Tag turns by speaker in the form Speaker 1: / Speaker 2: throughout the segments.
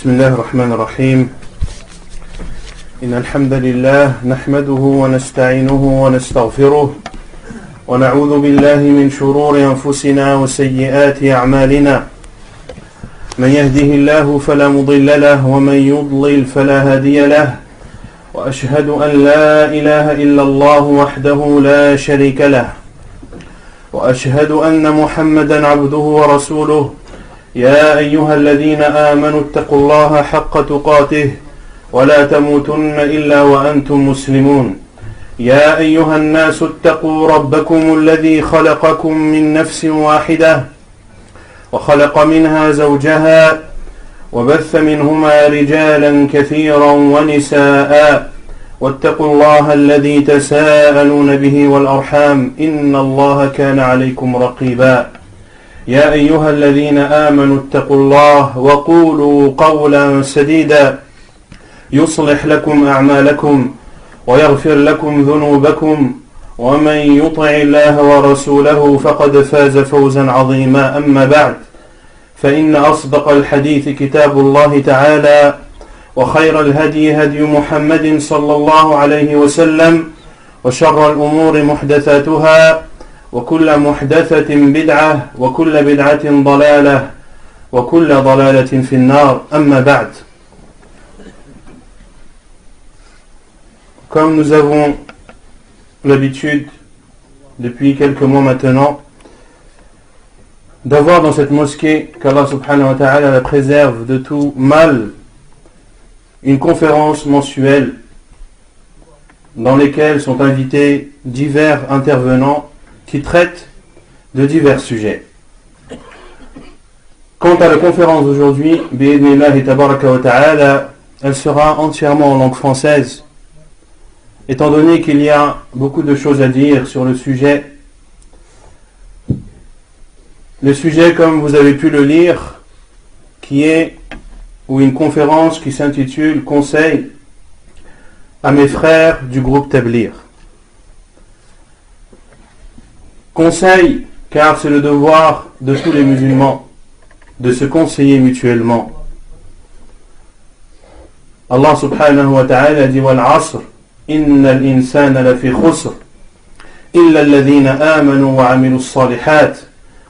Speaker 1: بسم الله الرحمن الرحيم إن الحمد لله نحمده ونستعينه ونستغفره ونعوذ بالله من شرور أنفسنا وسيئات أعمالنا من يهده الله فلا مضل له ومن يضلل فلا هادي له وأشهد أن لا إله إلا الله وحده لا شريك له وأشهد أن محمدا عبده ورسوله يا أيها الذين آمنوا اتقوا الله حق تقاته ولا تموتن إلا وأنتم مسلمون يا أيها الناس اتقوا ربكم الذي خلقكم من نفس واحدة وخلق منها زوجها وبث منهما رجالا كثيرا ونساء واتقوا الله الذي تساءلون به والأرحام إن الله كان عليكم رقيبا يا أيها الذين آمنوا اتقوا الله وقولوا قولا سديدا يصلح لكم أعمالكم ويغفر لكم ذنوبكم ومن يطع الله ورسوله فقد فاز فوزا عظيما أما بعد فإن أصدق الحديث كتاب الله تعالى وخير الهدي هدي محمد صلى الله عليه وسلم وشر الأمور محدثاتها وكل محدثة بدعة وكل بدعة ضلالة وكل ضلالة في النار أما بعد. Comme nous avons l'habitude depuis quelques mois maintenant d'avoir dans cette mosquée, qu'Allah subhanahu wa ta'ala la préserve de tout mal, une conférence mensuelle dans lesquelles sont invités divers intervenants qui traitent de divers sujets. Quant à la conférence d'aujourd'hui, bi'idhnillahi tabaraka wa ta'ala, elle sera entièrement en langue française, étant donné qu'il y a beaucoup de choses à dire sur le sujet. Le sujet, comme vous avez pu le lire, ou une conférence qui s'intitule « Conseil à mes frères du groupe Tabligh ». Conseil, car c'est le devoir de tous les musulmans de se conseiller mutuellement. Allah subhanahu wa ta'ala dit « Wal asr, inna al-insana lafi khusr, illa alladhina amanu wa amilu s-salihat,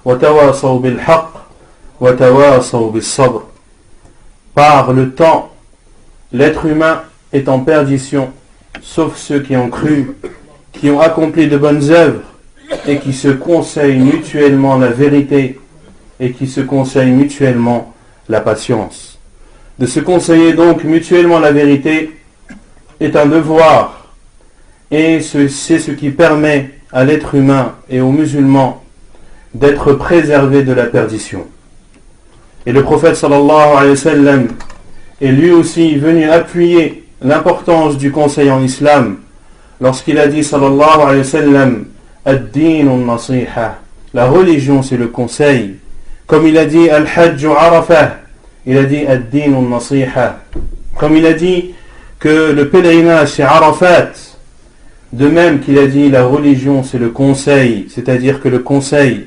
Speaker 1: wa tawasaw bil haqq, wa tawasaw bis sabr » Par le temps, l'être humain est en perdition, sauf ceux qui ont cru, qui ont accompli de bonnes œuvres, et qui se conseillent mutuellement la vérité et qui se conseillent mutuellement la patience. De se conseiller donc mutuellement la vérité est un devoir et c'est ce qui permet à l'être humain et aux musulmans d'être préservés de la perdition. Et le prophète sallallahu alayhi wa sallam est lui aussi venu appuyer l'importance du conseil en islam lorsqu'il a dit sallallahu alayhi wa sallam Ad-din al-nasiha, la religion c'est le conseil. Comme il a dit Al-Hajj Arafah, il a dit Ad-din al-nasiha. Comme il a dit que le pèlerinage c'est Arafat, de même qu'il a dit la religion c'est le conseil, c'est-à-dire que le conseil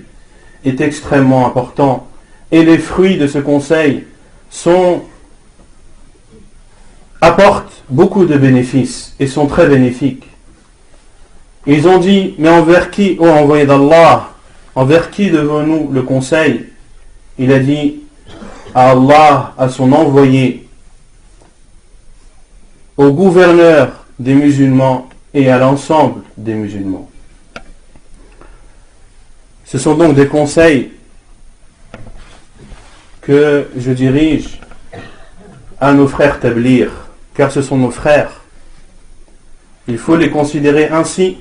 Speaker 1: est extrêmement important et les fruits de ce conseil apportent beaucoup de bénéfices et sont très bénéfiques. Ils ont dit, mais envers qui, ô envoyé d'Allah, envers qui devons-nous le conseil? Il a dit, à Allah, à son envoyé, au gouverneur des musulmans et à l'ensemble des musulmans. Ce sont donc des conseils que je dirige à nos frères Tabligh, car ce sont nos frères. Il faut les considérer ainsi.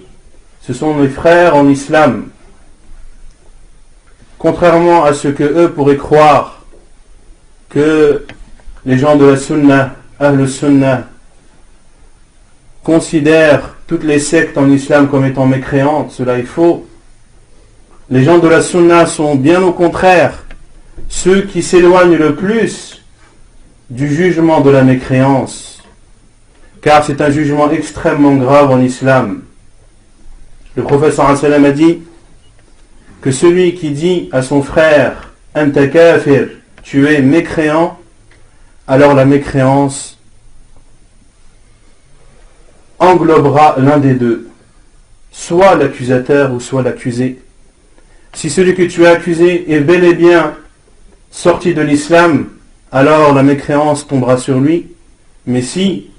Speaker 1: Ce sont mes frères en islam. Contrairement à ce que eux pourraient croire, que les gens de la Sunna, Ahl Sunnah, considèrent toutes les sectes en islam comme étant mécréantes, cela est faux. Les gens de la Sunna sont bien au contraire ceux qui s'éloignent le plus du jugement de la mécréance, car c'est un jugement extrêmement grave en islam. Le prophète sallallahu alayhi wa sallam a dit que celui qui dit à son frère Anta kafir, tu es mécréant, alors la mécréance englobera l'un des deux, soit l'accusateur ou soit l'accusé. Si celui que tu as accusé est bel et bien sorti de l'islam, alors la mécréance tombera sur lui. Mais si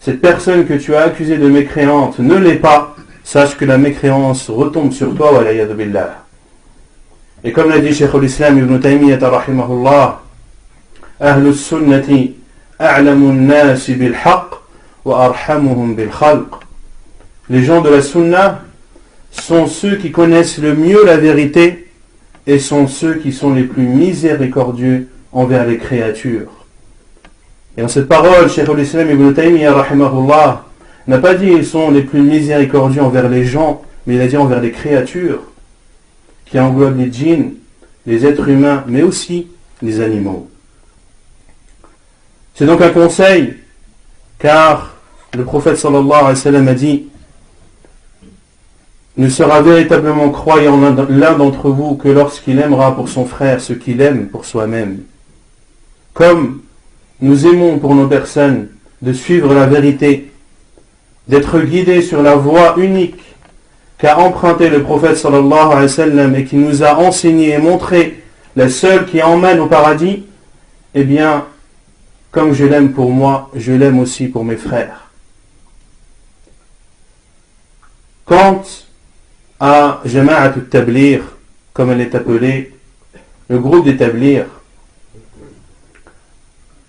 Speaker 1: cette personne que tu as accusée de mécréante ne l'est pas, sache que la mécréance retombe sur toi, wa l'iyadhu billah. Et comme l'a dit Cheikh al-Islam Ibn Taymiyyah rahimahullah, Ahlus sunnati a'lamu an-nasi bil haqq wa arhamuhum bil khalq. Les gens de la sunna sont ceux qui connaissent le mieux la vérité et sont ceux qui sont les plus miséricordieux envers les créatures. Et dans cette parole, Cheikh al-Islam Ibn Taymiyyah rahimahullah n'a pas dit ils sont les plus miséricordieux envers les gens, mais il a dit envers les créatures, qui englobe les djinns, les êtres humains, mais aussi les animaux. C'est donc un conseil, car le prophète sallallahu alayhi wa sallam a dit: ne sera véritablement croyant l'un d'entre vous que lorsqu'il aimera pour son frère ce qu'il aime pour soi-même. Comme nous aimons pour nos personnes de suivre la vérité, d'être guidés sur la voie unique qu'a emprunté le prophète sallallahu alayhi wa sallam et qui nous a enseigné et montré la seule qui emmène au paradis, eh bien, comme je l'aime pour moi, je l'aime aussi pour mes frères. Quant à Jama'at al-Tablir, comme elle est appelée, le groupe des Tablirs,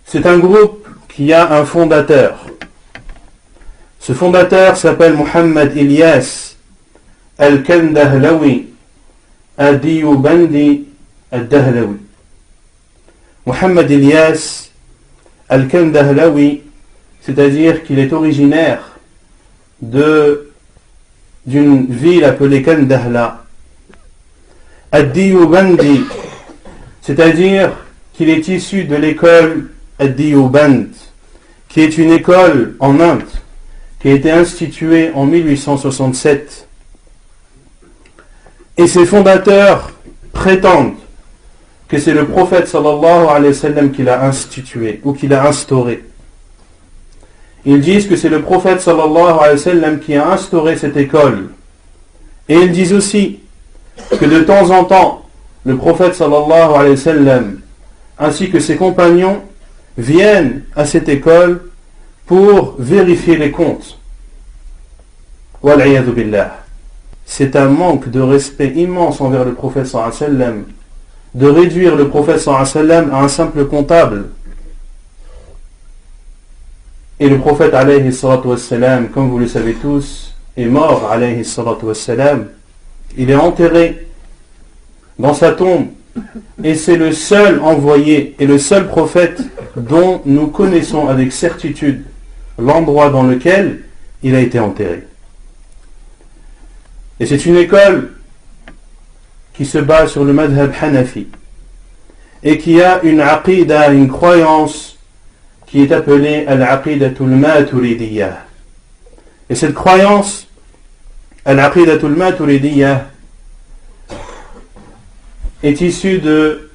Speaker 1: c'est un groupe qui a un fondateur. Ce fondateur s'appelle Muhammad Ilyas al-Kandahlawi al-Diyubandi al-Dahlawi. Muhammad Ilyas al-Kandahlawi, c'est-à-dire qu'il est originaire d'une ville appelée Kandahla. Al-Diyubandi, c'est-à-dire qu'il est issu de l'école Al-Diyuband, qui est une école en Inde, qui a été instituée en 1867. Et ses fondateurs prétendent que c'est le prophète sallallahu alayhi wa sallam qui l'a institué ou qui l'a instauré. Ils disent que c'est le prophète sallallahu alayhi wa sallam qui a instauré cette école. Et ils disent aussi que de temps en temps, le prophète sallallahu alayhi wa sallam ainsi que ses compagnons viennent à cette école pour vérifier les comptes. Wal-'iyadhu billah. C'est un manque de respect immense envers le prophète sallallahu alayhi wa sallam de réduire le prophète sallallahu alayhi wa sallam à un simple comptable. Et le prophète alayhi salatu wassalam, comme vous le savez tous, est mort alayhi salatu wassalam. Il est enterré dans sa tombe. Et c'est le seul envoyé et le seul prophète dont nous connaissons avec certitude l'endroit dans lequel il a été enterré. Et c'est une école qui se base sur le madhab hanafi et qui a une aqida, une croyance qui est appelée al-aqidatul maturidiyah. Et cette croyance, al-aqidatul maturidiyah, est issue de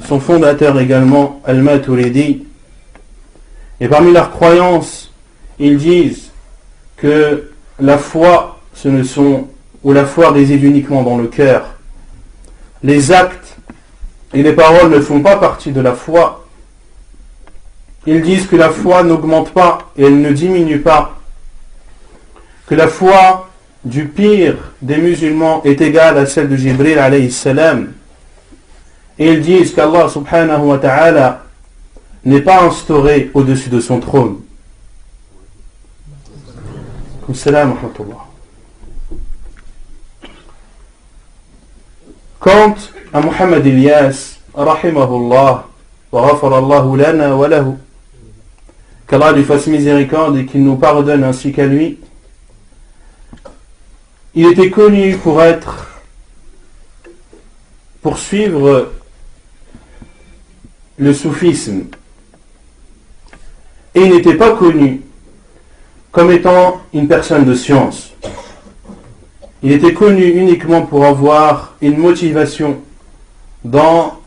Speaker 1: son fondateur également, al-Maturidi. Et parmi leurs croyances, ils disent que la foi, la foi réside uniquement dans le cœur. Les actes et les paroles ne font pas partie de la foi. Ils disent que la foi n'augmente pas et elle ne diminue pas. Que la foi du pire des musulmans est égale à celle de Jibril alayhi salam. Et ils disent qu'Allah subhanahu wa ta'ala n'est pas instauré au-dessus de son trône. Quant à Muhammad Ilyas, rahimahullah, wa ghafarallahu lana wa lahu, qu'Allah lui fasse miséricorde et qu'il nous pardonne ainsi qu'à lui, il était connu pour suivre le soufisme. Et il n'était pas connu comme étant une personne de science. Il était connu uniquement pour avoir une motivation dans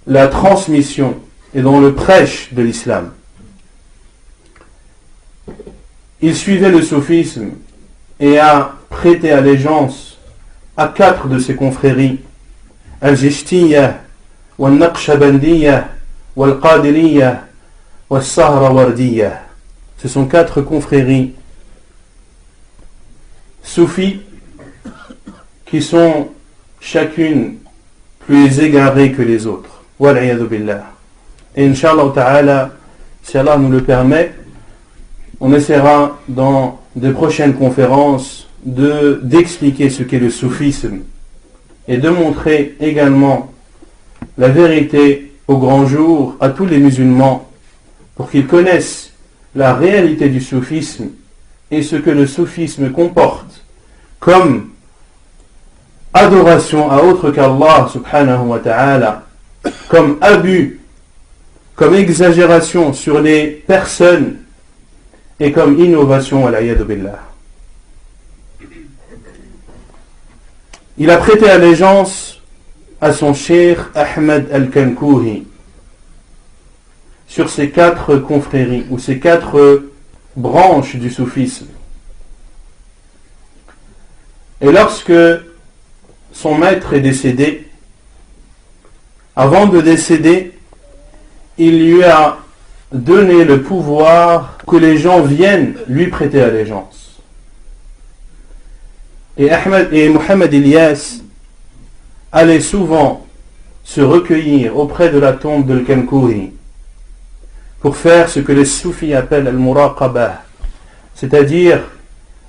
Speaker 1: la transmission et dans le prêche de l'islam. Il suivait le soufisme et a prêté allégeance à 4 de ses confréries, Al-Jishtiyya, Wal-Naqshbandiyya, Wal-Qadiriyya, Wal-Sahrawardiyya. Ce sont 4 confréries soufis qui sont chacune plus égarées que les autres. Wal'iyadu billah. Et Inch'Allah ta'ala, si Allah nous le permet, on essaiera dans de prochaines conférences d'expliquer ce qu'est le soufisme et de montrer également la vérité au grand jour à tous les musulmans pour qu'ils connaissent la réalité du soufisme et ce que le soufisme comporte comme adoration à autre qu'Allah subhanahu wa ta'ala, comme abus, comme exagération sur les personnes et comme innovation, al-ayadu billah. Il a prêté allégeance à son cheikh Ahmed al-Kankouhi sur ces 4 confréries ou ces 4 branches du soufisme. Et lorsque son maître est décédé, avant de décéder, il lui a donné le pouvoir que les gens viennent lui prêter allégeance. Et Mohamed Ilyas allait souvent se recueillir auprès de la tombe de Al-Kankouhi pour faire ce que les soufis appellent al-muraqabah, c'est-à-dire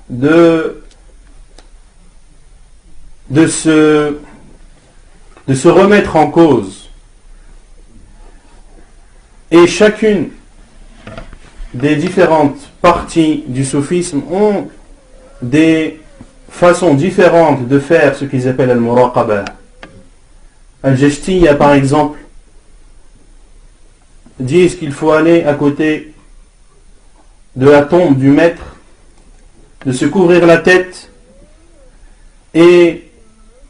Speaker 1: de se remettre en cause. Et chacune des différentes parties du soufisme ont des façons différentes de faire ce qu'ils appellent al-muraqabah. Al-Jishtiyya par exemple disent qu'il faut aller à côté de la tombe du maître, de se couvrir la tête et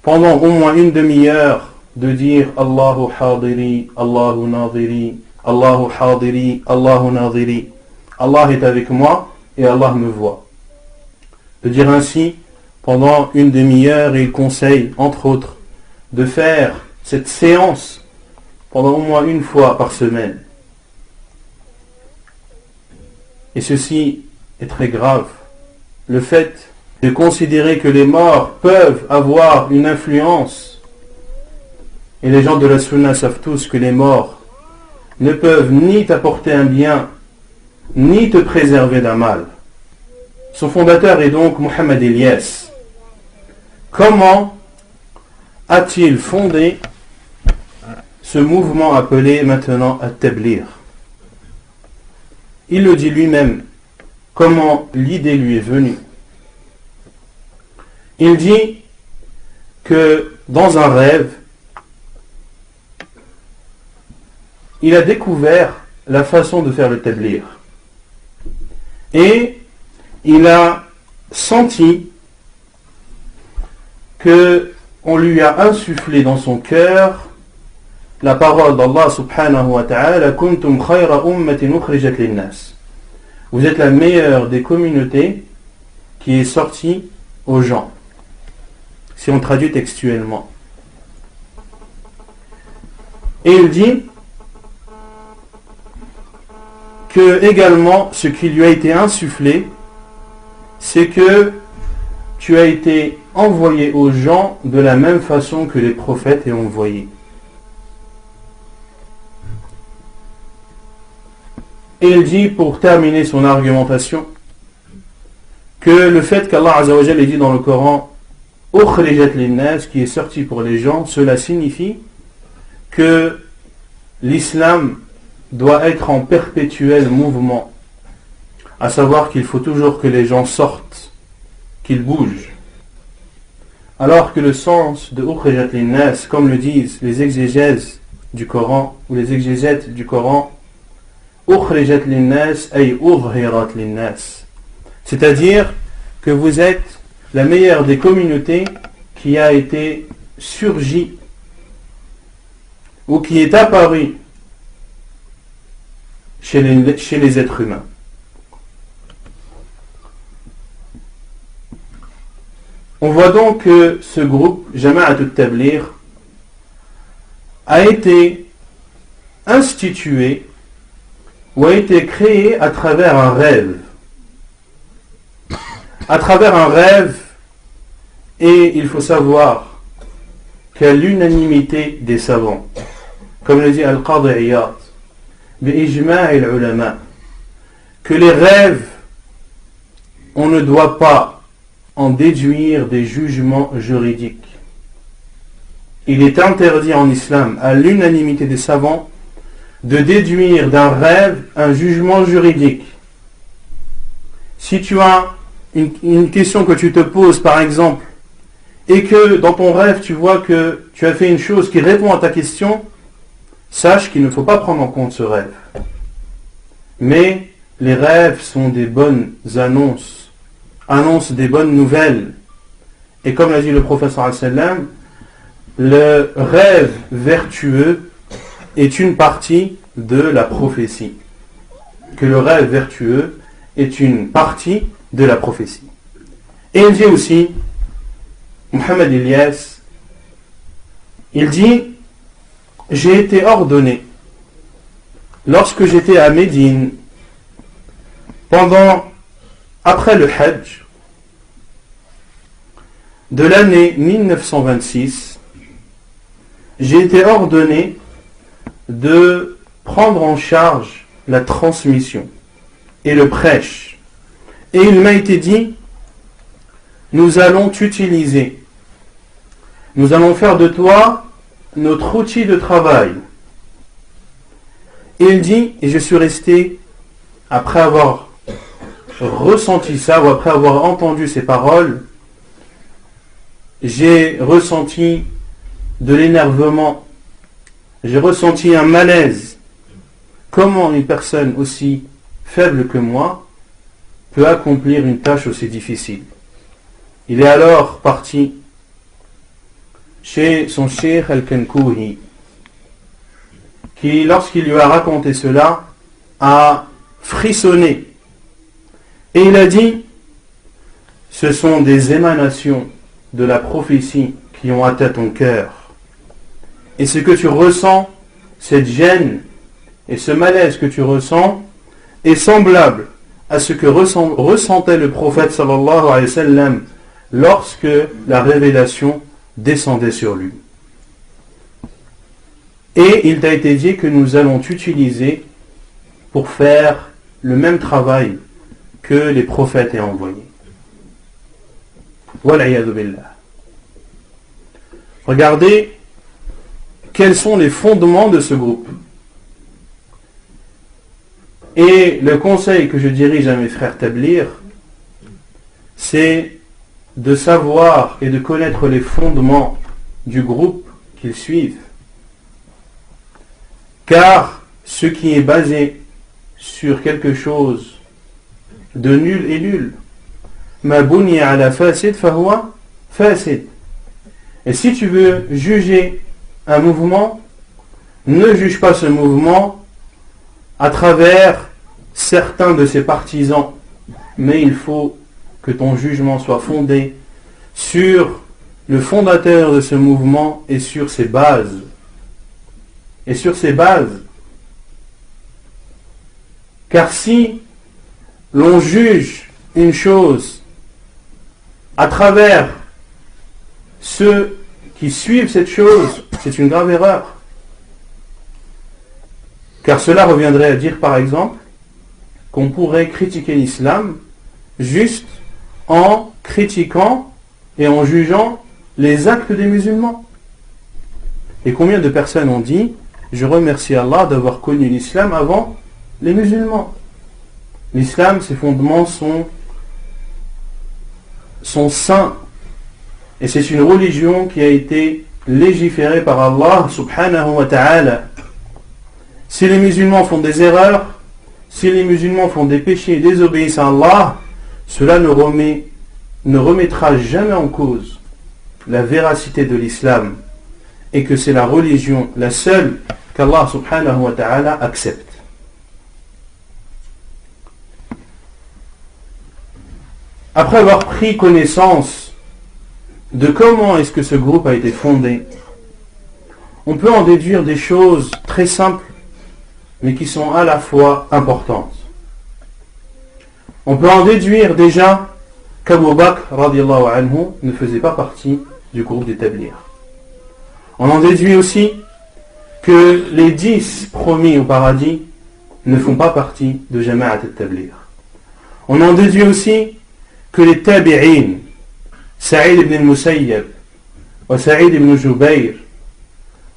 Speaker 1: pendant au moins une demi-heure de dire Allahu hadiri, Allahu nadiri, Allahu hadiri, Allahu nadiri. Allah est avec moi et Allah me voit. De dire ainsi pendant une demi-heure, et il conseille entre autres de faire cette séance pendant au moins une fois par semaine. Et ceci est très grave. Le fait de considérer que les morts peuvent avoir une influence, et les gens de la sunna savent tous que les morts ne peuvent ni t'apporter un bien, ni te préserver d'un mal. Son fondateur est donc Mohamed Ilyas. Comment a-t-il fondé ce mouvement appelé maintenant At-Tabligh? Il le dit lui-même, comment l'idée lui est venue. Il dit que dans un rêve, il a découvert la façon de faire le tabligh. Et il a senti que on lui a insufflé dans son cœur la parole d'Allah subhanahu wa ta'ala, kuntum khayra ummatin ukhrijat lin-nas. Vous êtes la meilleure des communautés qui est sortie aux gens. Si on traduit textuellement. Et il dit que également ce qui lui a été insufflé, c'est que tu as été envoyé aux gens de la même façon que les prophètes est envoyé. Et il dit, pour terminer son argumentation, que le fait qu'Allah Azza wa Jalla ait dit dans le Coran ukhrijat lin-nas, qui est sorti pour les gens, cela signifie que l'islam doit être en perpétuel mouvement, à savoir qu'il faut toujours que les gens sortent, qu'ils bougent. Alors que le sens de ukhrijat lin-nas, comme le disent les exégèses du Coran ou les exégètes du Coran, ukhrijat lin-nas ay udhirat lin-nas, c'est-à-dire que vous êtes la meilleure des communautés qui a été surgie ou qui est apparue chez les êtres humains. On voit donc que ce groupe, Jama'at al-Tabligh, a été institué ou a été créé à travers un rêve. À travers un rêve, et il faut savoir qu'à l'unanimité des savants, comme le dit Al-Qadi Iyad, bi-ijma' al-ulama, que les rêves, on ne doit pas en déduire des jugements juridiques. Il est interdit en islam, à l'unanimité des savants, de déduire d'un rêve un jugement juridique. Si tu as une question que tu te poses, par exemple, et que dans ton rêve tu vois que tu as fait une chose qui répond à ta question, sache qu'il ne faut pas prendre en compte ce rêve. Mais les rêves sont des bonnes annonces, annoncent des bonnes nouvelles. Et comme l'a dit le prophète sallallahu alayhi wa sallam, le rêve vertueux est une partie de la prophétie. Que le rêve vertueux est une partie de la prophétie. Et il dit aussi, Mohamed Ilyas, il dit, j'ai été ordonné, lorsque j'étais à Médine, après le Hajj, de l'année 1926, j'ai été ordonné de prendre en charge la transmission et le prêche. Et il m'a été dit, nous allons t'utiliser, nous allons faire de toi notre outil de travail. Et il dit, et je suis resté, après avoir ressenti ça, ou après avoir entendu ces paroles, j'ai ressenti de l'énervement, j'ai ressenti un malaise. Comment une personne aussi faible que moi peut accomplir une tâche aussi difficile? Il est alors parti chez son cheikh al-Kankouhi, qui, lorsqu'il lui a raconté cela, a frissonné. Et il a dit, ce sont des émanations de la prophétie qui ont atteint ton cœur. Et ce que tu ressens, cette gêne et ce malaise que tu ressens, est semblable à ce que ressentait le prophète sallallahu alayhi wa sallam lorsque la révélation descendait sur lui. Et il t'a été dit que nous allons t'utiliser pour faire le même travail que les prophètes aient envoyé. Wal'iyadu billah. Regardez quels sont les fondements de ce groupe. Et le conseil que je dirige à mes frères Tabligh, c'est de savoir et de connaître les fondements du groupe qu'ils suivent. Car ce qui est basé sur quelque chose de nul est nul. Ma bunya ala fasid fahuwa fasid. Et si tu veux juger un mouvement, ne juge pas ce mouvement à travers certains de ses partisans, mais il faut que ton jugement soit fondé sur le fondateur de ce mouvement et sur ses bases. Et sur ses bases. Car si l'on juge une chose à travers ceux qui suivent cette chose, c'est une grave erreur. Car cela reviendrait à dire par exemple qu'on pourrait critiquer l'islam juste en critiquant et en jugeant les actes des musulmans. Et combien de personnes ont dit « Je remercie Allah d'avoir connu l'islam avant les musulmans ». L'islam, ses fondements sont saints. Et c'est une religion qui a été légiférée par Allah subhanahu wa ta'ala. Si les musulmans font des erreurs, si les musulmans font des péchés et désobéissent à Allah, cela ne remettra jamais en cause la véracité de l'islam et que c'est la religion, la seule qu'Allah subhanahu wa ta'ala accepte. après avoir pris connaissance de comment est-ce que ce groupe a été fondé, on peut en déduire des choses très simples, mais qui sont à la fois importantes. On peut en déduire déjà qu'Abu Bakr radiallahu anhu ne faisait pas partie du groupe des Tabligh. On en déduit aussi que les 10 promis au paradis ne font pas partie de Jama'at al-Tabligh. On en déduit aussi que les Tabi'in, Sa'id ibn al-Musayyab, wa Sa'id ibn Jubayr,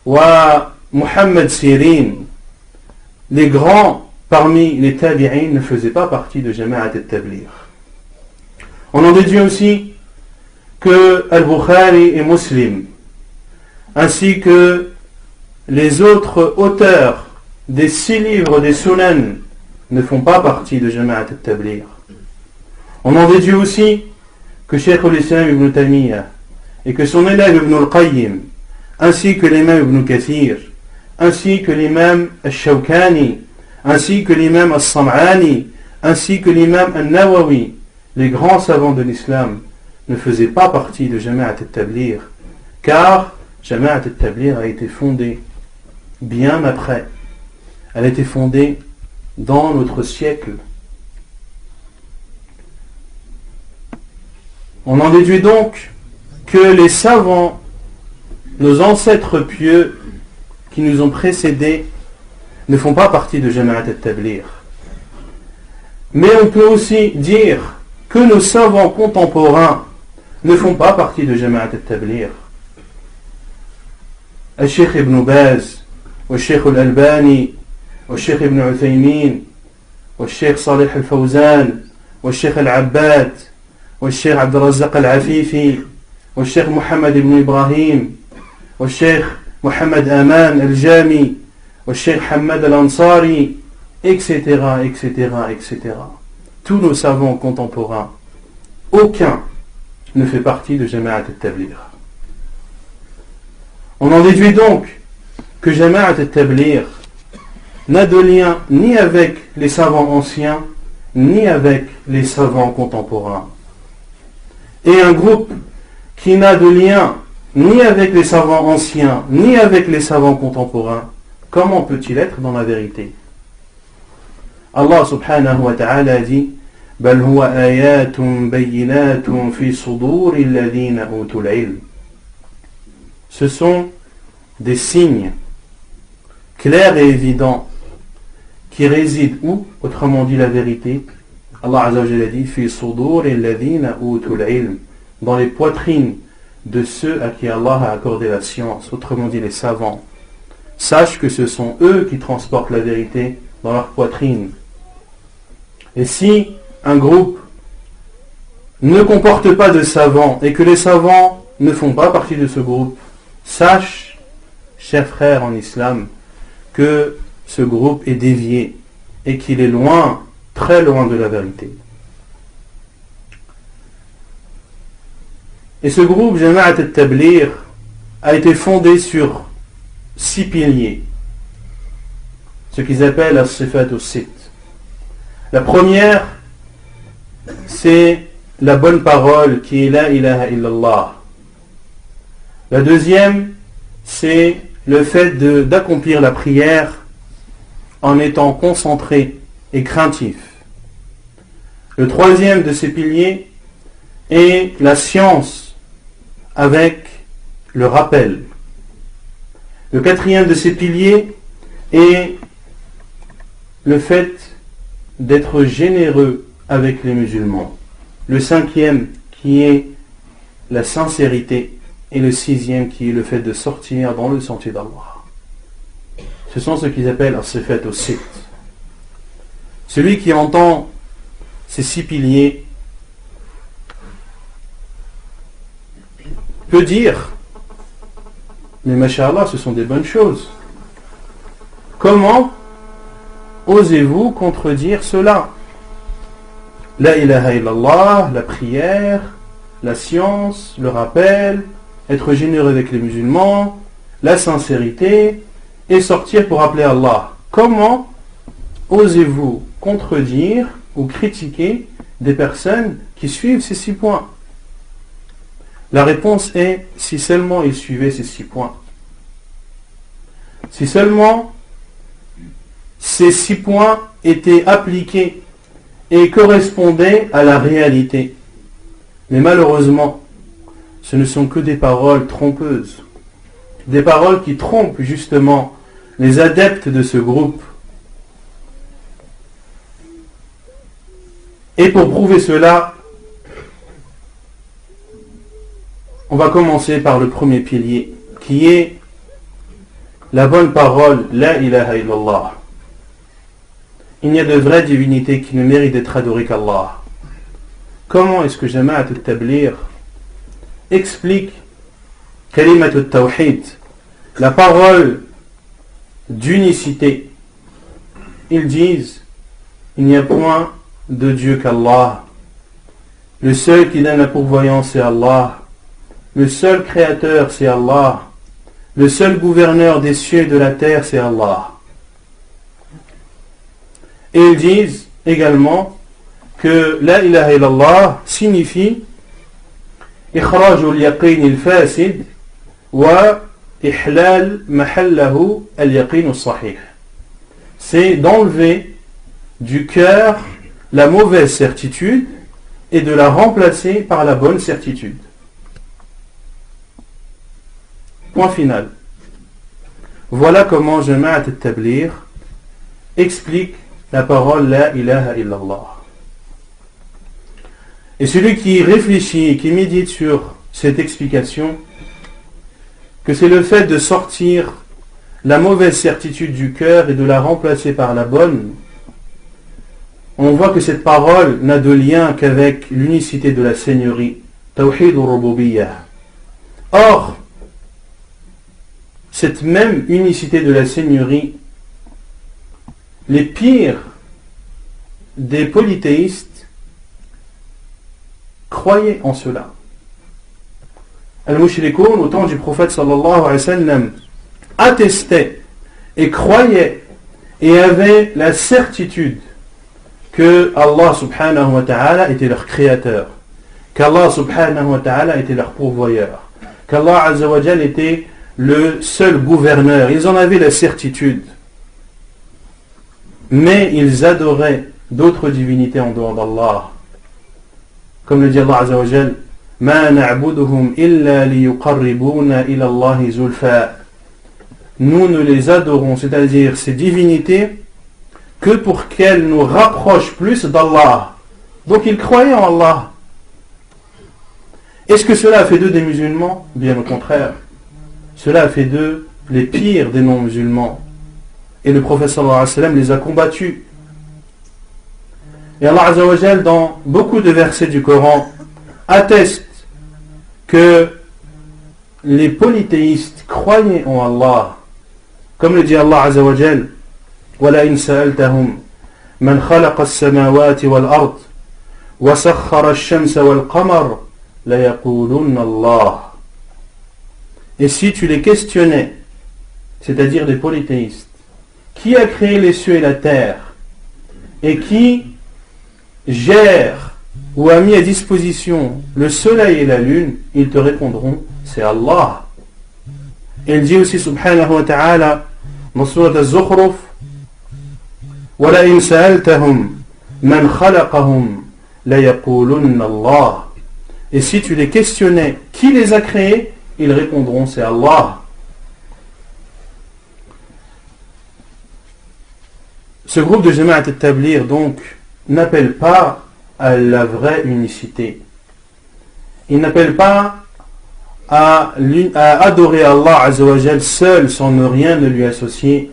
Speaker 1: wa Muhammad Sirin, les grands parmi les Tabi'in ne faisaient pas partie de Jama'at al-Tabligh. On en déduit aussi que Al-Bukhari et Muslim, ainsi que les autres auteurs des 6 livres des Sunan, ne font pas partie de Jama'at al-Tabligh. On en déduit aussi que Cheikh al-Islam ibn Taymiyyah et que son élève ibn al-Qayyim, ainsi que l'imam ibn Kathir, ainsi que l'imam al-Shawkani, ainsi que l'imam al-Sam'ani, ainsi que l'imam al-Nawawi, les grands savants de l'islam, ne faisaient pas partie de Jama'at al-Tabligh, car Jama'at al-Tabligh a été fondée bien après. Elle a été fondée dans notre siècle. On en déduit donc que les savants, nos ancêtres pieux qui nous ont précédés, ne font pas partie de Jama'at al-Tabligh. Mais on peut aussi dire que nos savants contemporains ne font pas partie de Jama'at al-Tabligh. Al-Sheikh ibn Baz, Al-Sheikh al-Albani, Al-Sheikh ibn Uthaymin, Al-Sheikh Salih al-Fawzan, Al-Sheikh al-Abbad, Al-Sheikh Abd al-Razzaq al-Afifi, Al-Sheikh Muhammad ibn Ibrahim, Al-Sheikh Muhammad Aman al-Jami, Al-Sheikh Hamad al-Ansari, etc., etc., etc. Tous nos savants contemporains, aucun ne fait partie de Jama'at al-Tabligh. On en déduit donc que Jama'at al-Tabligh n'a de lien ni avec les savants anciens, ni avec les savants contemporains. Et un groupe qui n'a de lien ni avec les savants anciens, ni avec les savants contemporains, comment peut-il être dans la vérité? Allah subhanahu wa ta'ala dit بل هو آيات بينات في صدور الذين أوتوا العلم. Ce sont des signes clairs et évidents qui résident où? Autrement dit la vérité. Allah Azza wa Jalla dit في صدور الذين أوتوا العلم, dans les poitrines de ceux à qui Allah a accordé la science, autrement dit les savants. Sache que ce sont eux qui transportent la vérité dans leur poitrine. Et si un groupe ne comporte pas de savants et que les savants ne font pas partie de ce groupe, sache, cher frère en islam, que ce groupe est dévié et qu'il est loin, très loin de la vérité. Et ce groupe Jama'at al-Tabligh a été fondé sur 6 piliers, ce qu'ils appellent as-sifat as-sitt. La première, c'est la bonne parole qui est la ilaha illallah. La deuxième, c'est le fait d'accomplir la prière en étant concentré et craintif. Le troisième de ces piliers est la science avec le rappel. Le quatrième de ces piliers est le fait d'être généreux avec les musulmans. Le cinquième qui est la sincérité et le sixième qui est le fait de sortir dans le sentier d'Allah. Ce sont ce qu'ils appellent as-sifat as-sitt. Celui qui entend ces 6 piliers peut dire mais masha'Allah, ce sont des bonnes choses. Comment osez-vous contredire cela? La ilaha illallah, la prière, la science, le rappel, être généreux avec les musulmans, la sincérité et sortir pour appeler Allah. Comment osez-vous contredire ou critiquer des personnes qui suivent ces 6 points? La réponse est si seulement ils suivaient ces 6 points. Si seulement ces 6 points étaient appliqués et correspondaient à la réalité. Mais malheureusement, ce ne sont que des paroles trompeuses. Des paroles qui trompent justement les adeptes de ce groupe. Et pour prouver cela, on va commencer par le premier pilier, qui est la bonne parole, la ilaha illallah. Il n'y a de vraie divinité qui ne mérite d'être adorée qu'Allah. Comment est-ce que Jama'at al-Tabligh explique Kalimat al-Tawhid, la parole d'unicité? Ils disent, il n'y a point de Dieu qu'Allah. Le seul qui donne la pourvoyance c'est Allah. Le seul créateur c'est Allah. Le seul gouverneur des cieux et de la terre c'est Allah. Et ils disent également que la ilaha illallah signifie إخراج اليقين الفاسد وإحلال محله اليقين الصحيح. C'est d'enlever du cœur la mauvaise certitude et de la remplacer par la bonne certitude. Point final. Voilà comment Jama'at al-Tabligh explique la parole la ilaha illallah. Et celui qui réfléchit et qui médite sur cette explication, que c'est le fait de sortir la mauvaise certitude du cœur et de la remplacer par la bonne, on voit que cette parole n'a de lien qu'avec l'unicité de la Seigneurie, Tawhid al-Rububiyyah. Or, cette même unicité de la Seigneurie, les pires des polythéistes croyaient en cela. Al-Mushrikoun, au temps du prophète sallallahu alayhi wa sallam, attestaient et croyaient et avaient la certitude que Allah subhanahu wa ta'ala était leur créateur, qu'Allah subhanahu wa ta'ala était leur pourvoyeur, qu'Allah azza wa jal était le seul gouverneur. Ils en avaient la certitude. Mais ils adoraient d'autres divinités en dehors d'Allah. Comme le dit Allah azza wa jal, Ma na'buduhum illa liyuqarribuna ila Allahi zulfa. Nous ne les adorons, c'est-à-dire ces divinités, que pour qu'elles nous rapprochent plus d'Allah. Donc ils croyaient en Allah. Est-ce que cela a fait d'eux des musulmans? Bien au contraire. Cela a fait d'eux les pires des non-musulmans. Et le prophète sallallahu alayhi wa sallam les a combattus. Et Allah azza wa jal, dans beaucoup de versets du Coran, atteste que les polythéistes croyaient en Allah. Comme le dit Allah azza wa jal, وَلَئِنْ سَأَلْتَهُمْ مَنْ خَلَقَ السَّمَاوَاتِ وَالْأَرْضِ وَسَخَّرَ الشَّمْسَ وَالْقَمَرَ لَيَقُولُنَّ اللَّهُ. Et si tu les questionnais, c'est-à-dire des polythéistes, qui a créé les cieux et la terre, et qui gère ou a mis à disposition le soleil et la lune, ils te répondront, c'est Allah. Et il dit aussi subhanahu wa ta'ala dans surat al-Zukhruf, وَلَئِنْ سَأَلْتَهُمْ مَنْ خَلَقَهُمْ لَيَقُولُنَّ اللَّهُ. Et si tu les questionnais, qui les a créés, ils répondront, c'est Allah. Ce groupe de Jama'at al-Tabligh donc n'appelle pas à la vraie unicité. Il n'appelle pas à adorer Allah azza wa jal seul sans ne rien ne lui associer.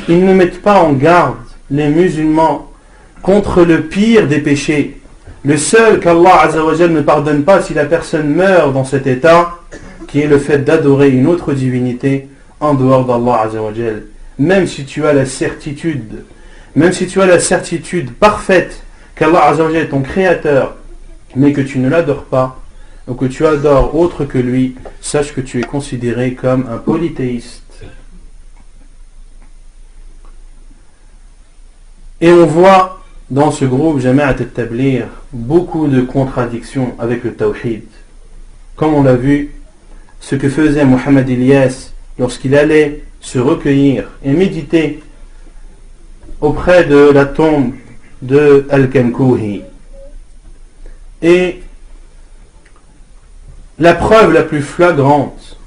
Speaker 1: Ils ne mettent pas en garde les musulmans contre le pire des péchés. Le seul qu'Allah azza wa jal ne pardonne pas si la personne meurt dans cet état, qui est le fait d'adorer une autre divinité en dehors d'Allah azza wa jal. Même si tu as la certitude, parfaite qu'Allah azza wa jal est ton créateur, mais que tu ne l'adores pas, ou que tu adores autre que lui, sache que tu es considéré comme un polythéiste. Et on voit dans ce groupe Jama'at al-Tabligh beaucoup de contradictions avec le Tawhid. Comme on l'a vu, ce que faisait Mohammed Ilyas lorsqu'il allait se recueillir et méditer auprès de la tombe de Al-Kankouhi. Et la preuve la plus flagrante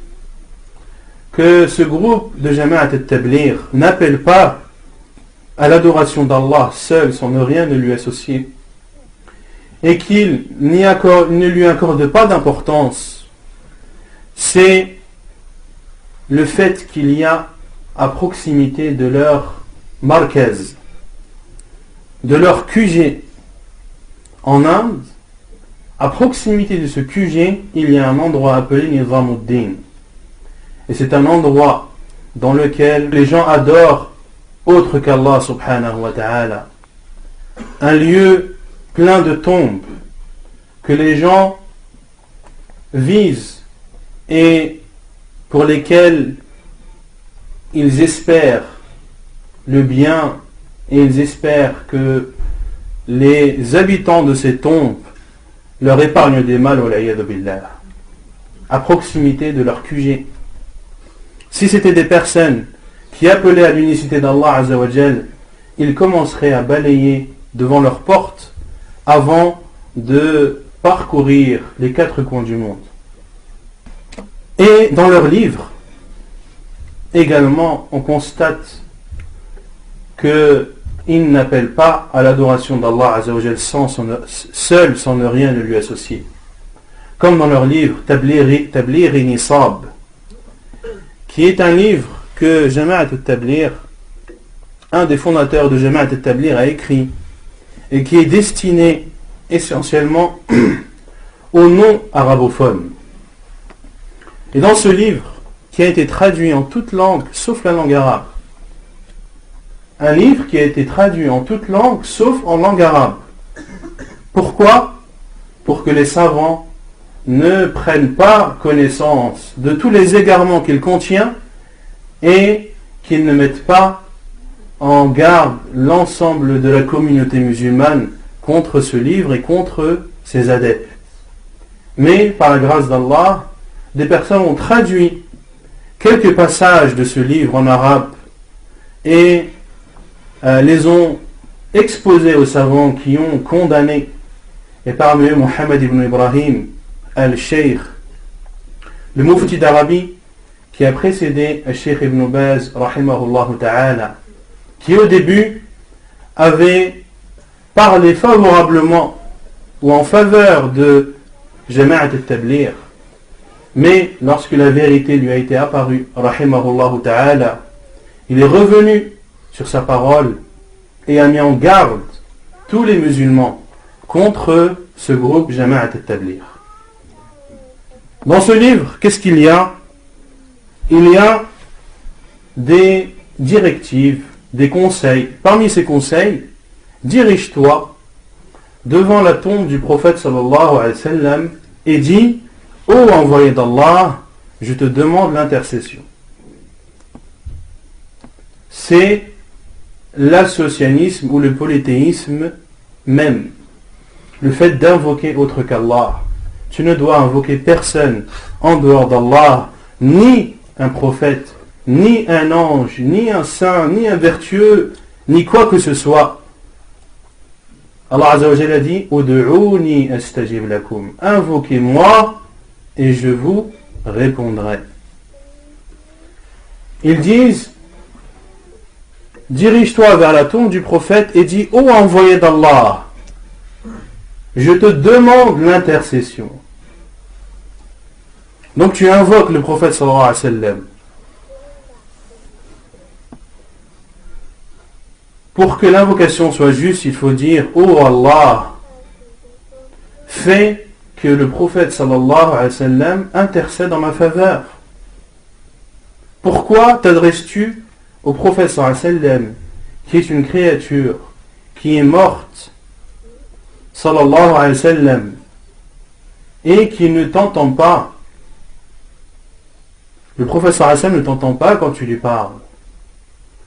Speaker 1: que ce groupe de Jama'at al-Tabligh n'appelle pas à l'adoration d'Allah seul sans ne rien ne lui associer et qu'il ne lui accorde pas d'importance, c'est le fait qu'il y a à proximité de leur markaz, de leur QG en Inde, à proximité de ce QG, il y a un endroit appelé Nizamuddin. Et c'est un endroit dans lequel les gens adorent autre qu'Allah subhanahu wa ta'ala. Un lieu plein de tombes que les gens visent et pour lesquels ils espèrent le bien et ils espèrent que les habitants de ces tombes leur épargnent des mal, wal'iyadu billah, à proximité de leur QG. Si c'était des personnes qui appelaient à l'unicité d'Allah Azza wa Jal, ils commenceraient à balayer devant leur porte avant de parcourir les quatre coins du monde. Et dans leurs livres, également, on constate qu'ils n'appellent pas à l'adoration d'Allah Azza wa Jal seul, sans ne rien de lui associer. Comme dans leur livre Tabligh Nisab, qui est un livre que Jama'at al-Tabligh, un des fondateurs de Jama'at al-Tabligh, a écrit et qui est destiné essentiellement aux non-arabophones. Et dans ce livre, qui a été traduit en toute langue, sauf la langue arabe, un livre qui a été traduit en toute langue, sauf en langue arabe. Pourquoi ? Pour que les savants ne prennent pas connaissance de tous les égarements qu'il contient et qu'ils ne mettent pas en garde l'ensemble de la communauté musulmane contre ce livre et contre ses adeptes. Mais par la grâce d'Allah, des personnes ont traduit quelques passages de ce livre en arabe et les ont exposés aux savants qui ont condamné, et parmi eux Mohammed ibn Ibrahim al-Sheikh, le mufti d'Arabie qui a précédé al-Sheikh ibn Baz rahimahullah ta'ala, qui au début avait parlé favorablement ou en faveur de Jama'at al-Tabligh, mais lorsque la vérité lui a été apparue rahimahullah ta'ala, il est revenu sur sa parole et a mis en garde tous les musulmans contre ce groupe Jama'at al-Tabligh. Dans ce livre, qu'est-ce qu'il y a ? Il y a des directives, des conseils. Parmi ces conseils, dirige-toi devant la tombe du prophète sallallahu alayhi wa sallam et dis: ô envoyé d'Allah, je te demande l'intercession. C'est l'associanisme ou le polythéisme même. Le fait d'invoquer autre qu'Allah. Tu ne dois invoquer personne en dehors d'Allah, ni un prophète, ni un ange, ni un saint, ni un vertueux, ni quoi que ce soit. Allah Azza wa Jalla a dit: Ud'ouni astajib lakum. Invoquez-moi et je vous répondrai. Ils disent: dirige-toi vers la tombe du prophète et dis: ô envoyé d'Allah, je te demande l'intercession. Donc tu invoques le prophète sallallahu alayhi wa sallam. Pour que l'invocation soit juste, il faut dire: ô Allah, fais que le prophète sallallahu alayhi wa sallam intercède en ma faveur. Pourquoi t'adresses-tu au prophète sallallahu alayhi wa sallam, qui est une créature qui est morte sallallahu alayhi wa sallam et qui ne t'entend pas? Le prophète sallallahu alayhi wa sallam ne t'entend pas quand tu lui parles.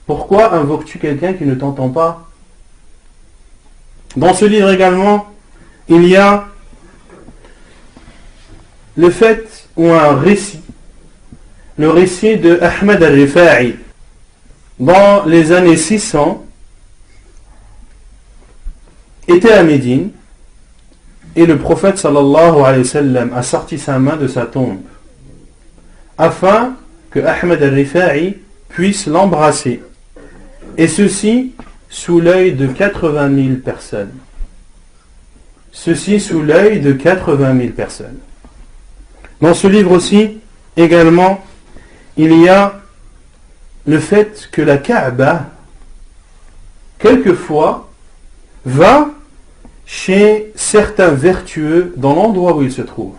Speaker 1: Pourquoi invoques-tu quelqu'un qui ne t'entend pas? Dans ce livre également, il y a le fait ou un récit, le récit de Ahmed al-Rifa'i. Dans les années 600, était à Médine, et le prophète sallallahu alayhi wa sallam a sorti sa main de sa tombe afin que Ahmed al-Rifa'i puisse l'embrasser, et ceci sous l'œil de 80 000 personnes. Ceci sous l'œil de 80 000 personnes. Dans ce livre aussi, également, il y a le fait que la Kaaba, quelquefois, va chez certains vertueux dans l'endroit où ils se trouvent.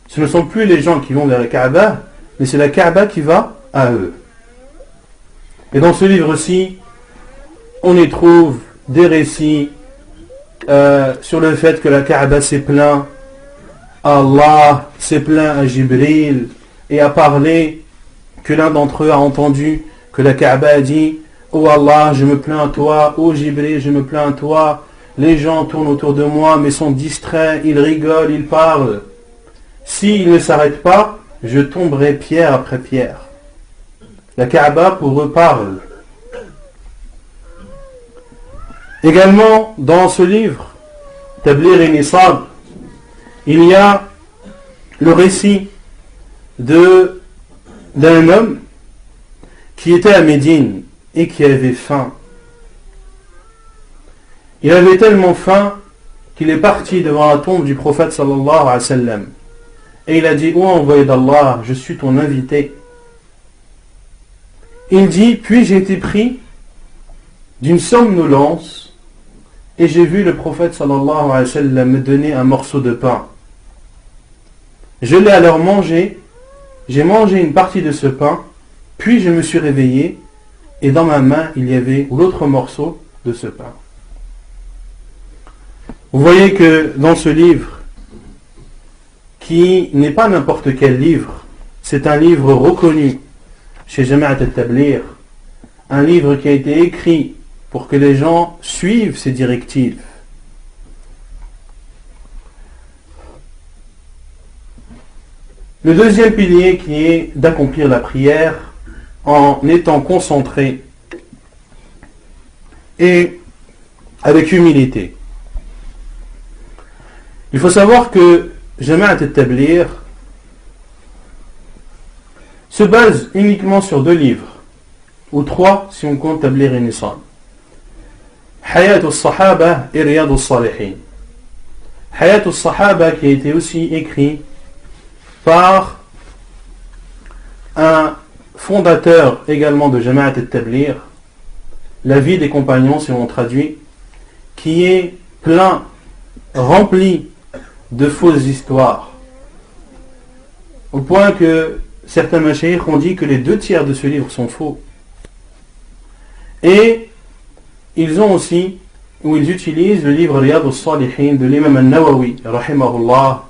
Speaker 1: Ce ne sont plus les gens qui vont vers la Kaaba, mais c'est la Kaaba qui va à eux. Et dans ce livre aussi, on y trouve des récits sur le fait que la Kaaba s'est plaint à Allah, s'est plaint à Jibril, et a parlé que l'un d'entre eux a entendu que la Kaaba a dit: oh Allah, je me plains à toi, oh Jibril, je me plains à toi, les gens tournent autour de moi mais sont distraits, ils rigolent, ils parlent. S'ils ne s'arrêtent pas, je tomberai pierre après pierre. La Kaaba pour eux parle. Également, dans ce livre, Tablir et Nisab, il y a le récit d'un homme qui était à Médine et qui avait faim. Il avait tellement faim qu'il est parti devant la tombe du prophète sallallahu alayhi wa sallam. Et il a dit: ô envoyé d'Allah, je suis ton invité. Il dit: puis j'ai été pris d'une somnolence et j'ai vu le prophète sallallahu alayhi wa sallam me donner un morceau de pain. Je l'ai alors mangé, j'ai mangé une partie de ce pain, puis je me suis réveillé et dans ma main il y avait l'autre morceau de ce pain. Vous voyez que dans ce livre, qui n'est pas n'importe quel livre, c'est un livre reconnu chez Jama'at al-Tablir, un livre qui a été écrit pour que les gens suivent ses directives. Le deuxième pilier qui est d'accomplir la prière en étant concentré et avec humilité. Il faut savoir que Jama'at al-Tablir se base uniquement sur 2 livres, ou 3 si on compte Tablir et Nisab. Hayat al-Sahaba et Riyad al-Salihin. Hayat al-Sahaba qui a été aussi écrit par un fondateur également de Jama'at al-Tablir, la vie des compagnons si on traduit, qui est plein, rempli de fausses histoires, au point que certains mashayikh ont dit que les 2 tiers de ce livre sont faux. Et ils ont aussi, ou ils utilisent le livre Riyad al-Salihin de l'imam al-Nawawi rahimahullah,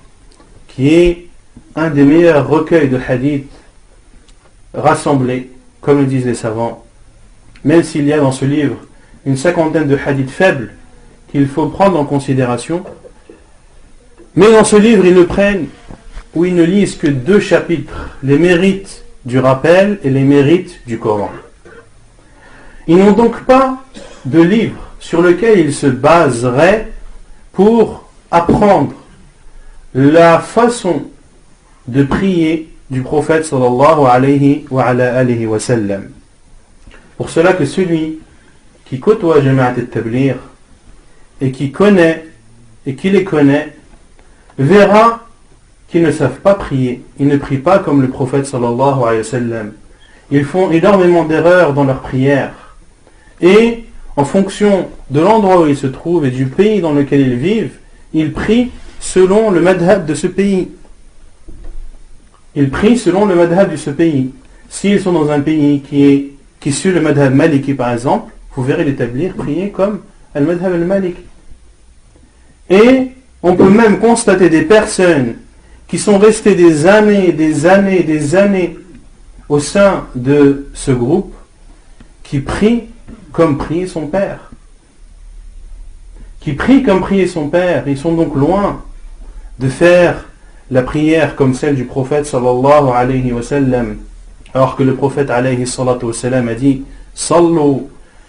Speaker 1: qui est un des meilleurs recueils de hadith rassemblés, comme le disent les savants, même s'il y a dans ce livre une 50aine de hadiths faibles qu'il faut prendre en considération. Mais dans ce livre, ils ne prennent ou ils ne lisent que 2 chapitres, les mérites du rappel et les mérites du Coran. Ils n'ont donc pas de livre sur lequel ils se baseraient pour apprendre la façon de prier du prophète sallallahu alayhi wa sallam. Pour cela que celui qui côtoie Jama'at al-Tablir et qui connaît et qui les connaît verra qu'ils ne savent pas prier. Ils ne prient pas comme le prophète sallallahu alayhi wa sallam. Ils font énormément d'erreurs dans leur prière. Et en fonction de l'endroit où ils se trouvent et du pays dans lequel ils vivent, ils prient selon le madhab de ce pays. Ils prient selon le madhab de ce pays. S'ils sont dans un pays qui suit le madhab maliki par exemple, vous verrez l'établir prier comme le madhab al-maliki. Et on peut même constater des personnes qui sont restées des années au sein de ce groupe, qui prient comme priait son père, qui prie comme priait son père. Ils sont donc loin de faire la prière comme celle du prophète sallallahu alayhi wa sallam, alors que le prophète alayhi salatu wa sallam a dit Sallu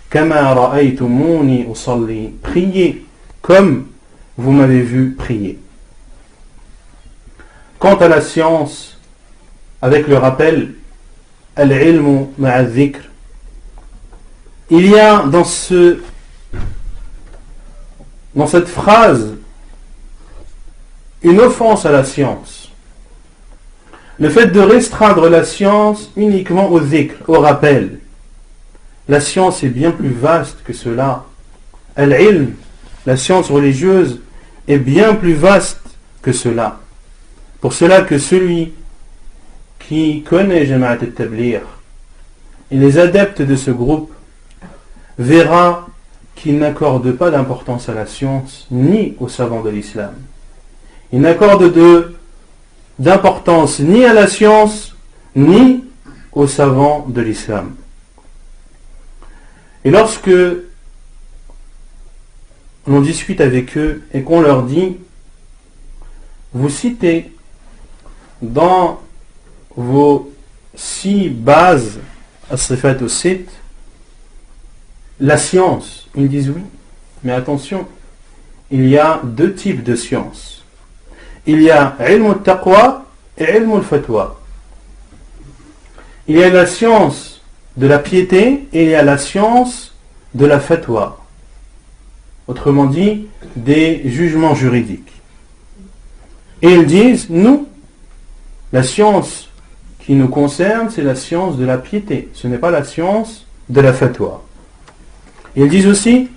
Speaker 1: kama ra'aytumuni usalli, priez comme vous m'avez vu prier. Quant à la science, avec le rappel al-ilmu ma'a dhikr, il y a dans cette phrase une offense à la science. Le fait de restreindre la science uniquement au dhikr, au rappel. La science est bien plus vaste que cela. Al-ilm, la science religieuse, est bien plus vaste que cela. Pour cela que celui qui connaît Jama'at al-Tabligh et les adeptes de ce groupe verra qu'ils n'accordent pas d'importance à la science ni aux savants de l'islam. Ils n'accordent d'importance ni à la science ni aux savants de l'islam. Et lorsque l'on discute avec eux et qu'on leur dit vous citez dans vos 6 bases as-sifat as-sit la science, ils disent oui, mais attention, il y a 2 types de science. Il y a ilm al-taqwa et ilm al-fatwa. Il y a la science de la piété et il y a la science de la fatwa. Autrement dit, des jugements juridiques. Et ils disent, nous, la science qui nous concerne, c'est la science de la piété. Ce n'est pas la science de la fatwa. Ils disent aussi,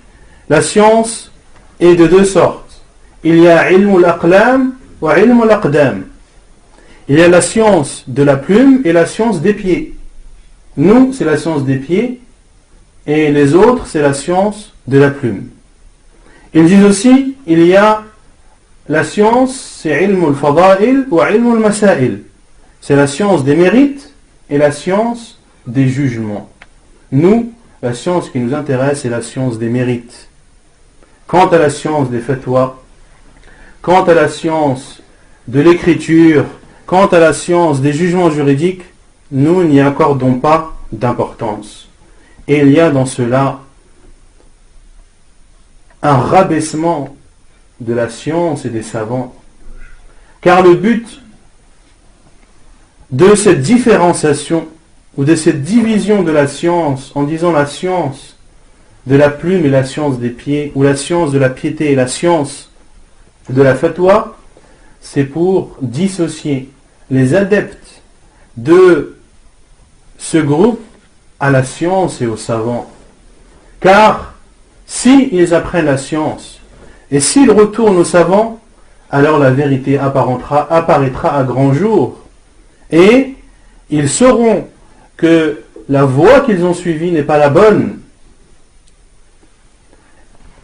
Speaker 1: la science est de 2 sortes. Il y a ilm al-aqlam wa ilm al-aqdam. Il y a la science de la plume et la science des pieds. Nous, c'est la science des pieds et les autres, c'est la science de la plume. Ils disent aussi, il y a la science, c'est ilm al-fada'il wa ilm al-masail. C'est la science des mérites et la science des jugements. Nous, la science qui nous intéresse, c'est la science des mérites. Quant à la science des fatwas, quant à la science de l'écriture, quant à la science des jugements juridiques, nous n'y accordons pas d'importance. Et il y a dans cela un rabaissement de la science et des savants. Car le but de cette différenciation ou de cette division de la science, en disant la science de la plume et la science des pieds, ou la science de la piété et la science de la fatwa, c'est pour dissocier les adeptes de ce groupe à la science et aux savants. Car s'ils apprennent la science et s'ils retournent aux savants, alors la vérité apparaîtra à grand jour et ils sauront que la voie qu'ils ont suivie n'est pas la bonne.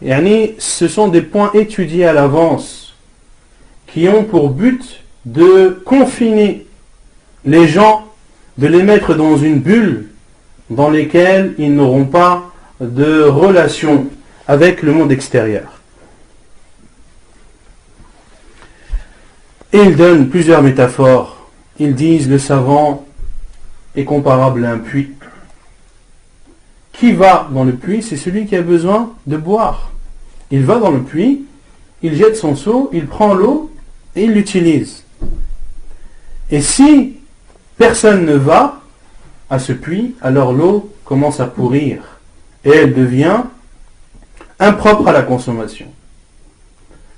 Speaker 1: Ce sont des points étudiés à l'avance qui ont pour but de confiner les gens, de les mettre dans une bulle dans laquelle ils n'auront pas de relation avec le monde extérieur. Et ils donnent plusieurs métaphores. Ils disent le savant est comparable à un puits. Qui va dans le puits? C'est celui qui a besoin de boire. Il va dans le puits, il jette son seau, il prend l'eau et il l'utilise. Et si personne ne va à ce puits, alors l'eau commence à pourrir et elle devient impropre à la consommation.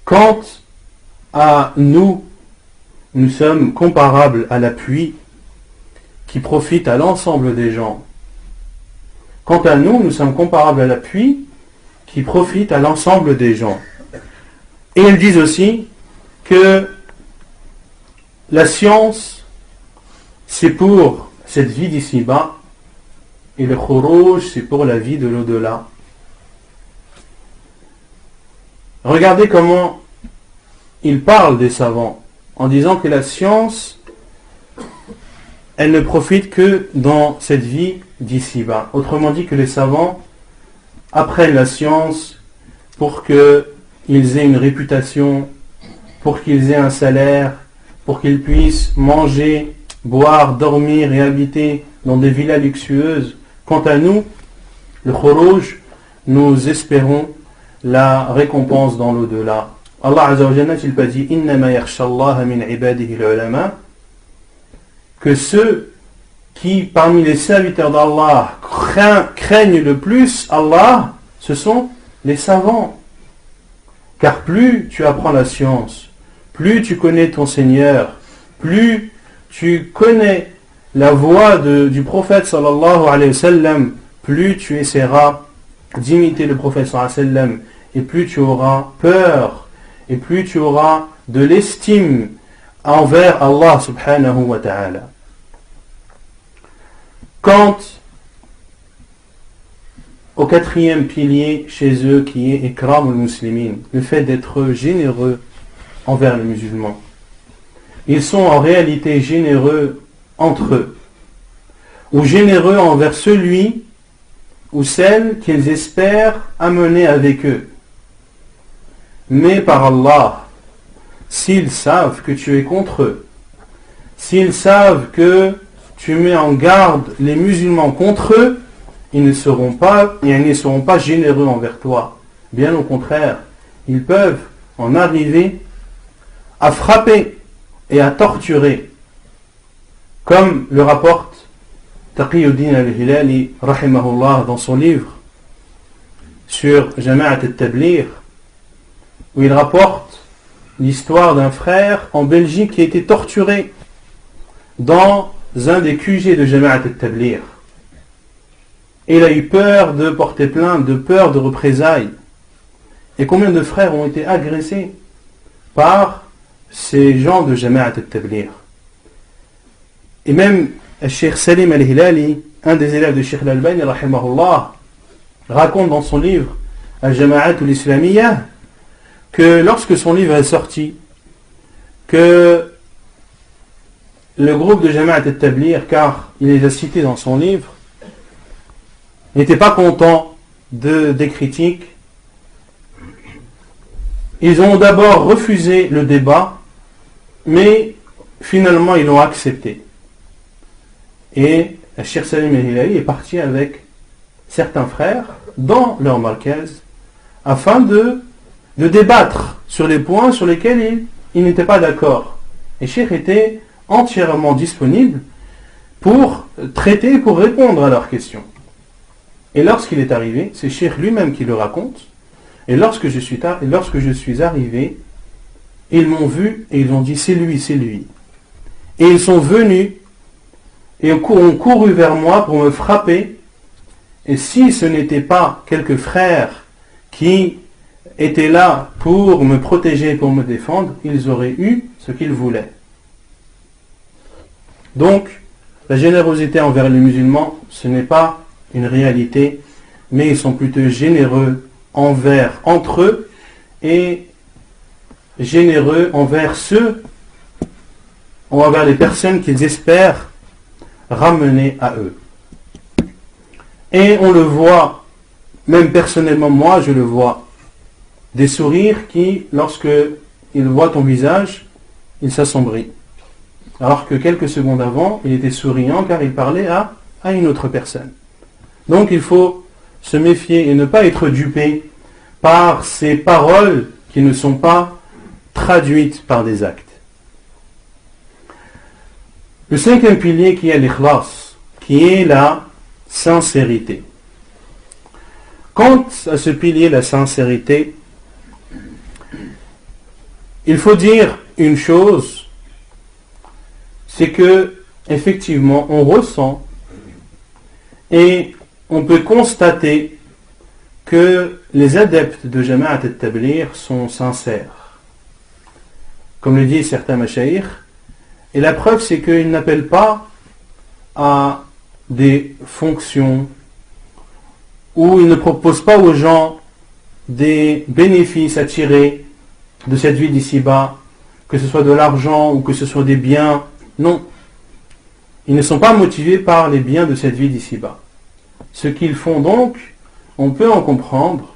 Speaker 1: Quant à nous, nous sommes comparables à la pluie qui profite à l'ensemble des gens. Quant à nous, nous sommes comparables à la pluie qui profite à l'ensemble des gens. Et ils disent aussi que la science, c'est pour cette vie d'ici-bas, et le khuruj, c'est pour la vie de l'au-delà. Regardez comment ils parlent des savants, en disant que la science, elle ne profite que dans cette vie d'ici-bas. Autrement dit que les savants apprennent la science pour que ils aient une réputation, pour qu'ils aient un salaire, pour qu'ils puissent manger, boire, dormir et habiter dans des villas luxueuses. Quant à nous, le khuruj, nous espérons la récompense dans l'au-delà. Allah Azza wa Jalla n'a-t-il pas dit Innama yakhsha Allah min ibadihi al-ulama, que ceux qui parmi les serviteurs d'Allah craignent le plus Allah, ce sont les savants. Car plus tu apprends la science, plus tu connais ton Seigneur, plus tu connais la voie du prophète sallallahu alayhi wa sallam, plus tu essaieras d'imiter le prophète sallallahu alayhi wa sallam, et plus tu auras peur, et plus tu auras de l'estime envers Allah subhanahu wa ta'ala. Quant au quatrième pilier chez eux qui est ikram al-muslimin, le fait d'être généreux envers les musulmans. Ils sont en réalité généreux entre eux, ou généreux envers celui ou celle qu'ils espèrent amener avec eux. Mais par Allah, s'ils savent que tu es contre eux, s'ils savent que tu mets en garde les musulmans contre eux, ils ne seront pas généreux envers toi. Bien au contraire, ils peuvent en arriver à frapper et à torturer, comme le rapporte Taqiyuddin al-Hilali rahimahullah dans son livre sur Jama'at al-Tabligh, où il rapporte l'histoire d'un frère en Belgique qui a été torturé dans un des QG de Jama'at al-Tabligh. Et il a eu peur de porter plainte, de peur de représailles. Et combien de frères ont été agressés par ces gens de Jama'at al-Tabligh. Et même Cheikh Salim al-Hilali, un des élèves de Cheikh al-Albani rahimahullah, raconte dans son livre Al-Jama'at al-Islamiyya que lorsque son livre est sorti, que le groupe de Jama'at al-Tabligh, car il les a cités dans son livre, n'était pas content des critiques. Ils ont d'abord refusé le débat, mais finalement ils l'ont accepté. Et Cheikh Salim al-Hilali est parti avec certains frères dans leur markaz afin de débattre sur les points sur lesquels ils n'étaient pas d'accord. Et Cheikh était entièrement disponible pour traiter, pour répondre à leurs questions. Et lorsqu'il est arrivé, c'est Cheikh lui-même qui le raconte, et lorsque je suis arrivé, ils m'ont vu et ils ont dit c'est lui, c'est lui. Et ils sont venus et ont couru vers moi pour me frapper. Et si ce n'était pas quelques frères qui étaient là pour me protéger, pour me défendre, ils auraient eu ce qu'ils voulaient. Donc, la générosité envers les musulmans, ce n'est pas une réalité, mais ils sont plutôt généreux entre eux et généreux envers les personnes qu'ils espèrent ramener à eux. Et on le voit, même personnellement moi je le vois, des sourires qui, lorsque ils voient ton visage, ils s'assombrissent. Alors que quelques secondes avant, il était souriant car il parlait à une autre personne. Donc il faut se méfier et ne pas être dupé par ces paroles qui ne sont pas traduites par des actes. Le cinquième pilier qui est l'ikhlas, qui est la sincérité. Quant à ce pilier, la sincérité, il faut dire une chose, c'est que effectivement on ressent et on peut constater que les adeptes de Jama'at al-Tabligh sont sincères, comme le disent certains mashayikh, et la preuve c'est qu'ils n'appellent pas à des fonctions, ou ils ne proposent pas aux gens des bénéfices à tirer de cette vie d'ici-bas, que ce soit de l'argent ou que ce soit des biens. Non, ils ne sont pas motivés par les biens de cette vie d'ici-bas. Ce qu'ils font donc, on peut en comprendre,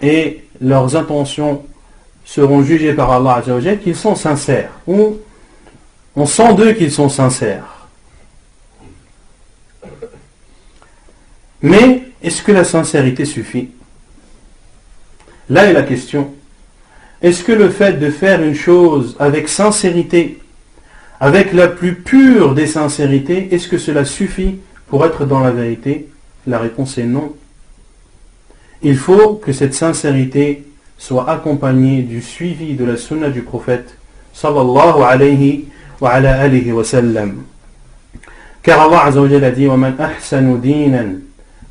Speaker 1: et leurs intentions seront jugés par Allah Azza wa Jalla qu'ils sont sincères, ou on sent d'eux qu'ils sont sincères. Mais est-ce que la sincérité suffit? Là est la question. Est-ce que le fait de faire une chose avec sincérité, avec la plus pure des sincérités, est-ce que cela suffit pour être dans la vérité? La réponse est non. Il faut que cette sincérité soit accompagnée du suivi de la sunna du prophète sallallahu alayhi wa ala alihi wa sallam. Car Allah Azza wa Jalla a dit وَمَنْ أَحْسَنُ دِينًا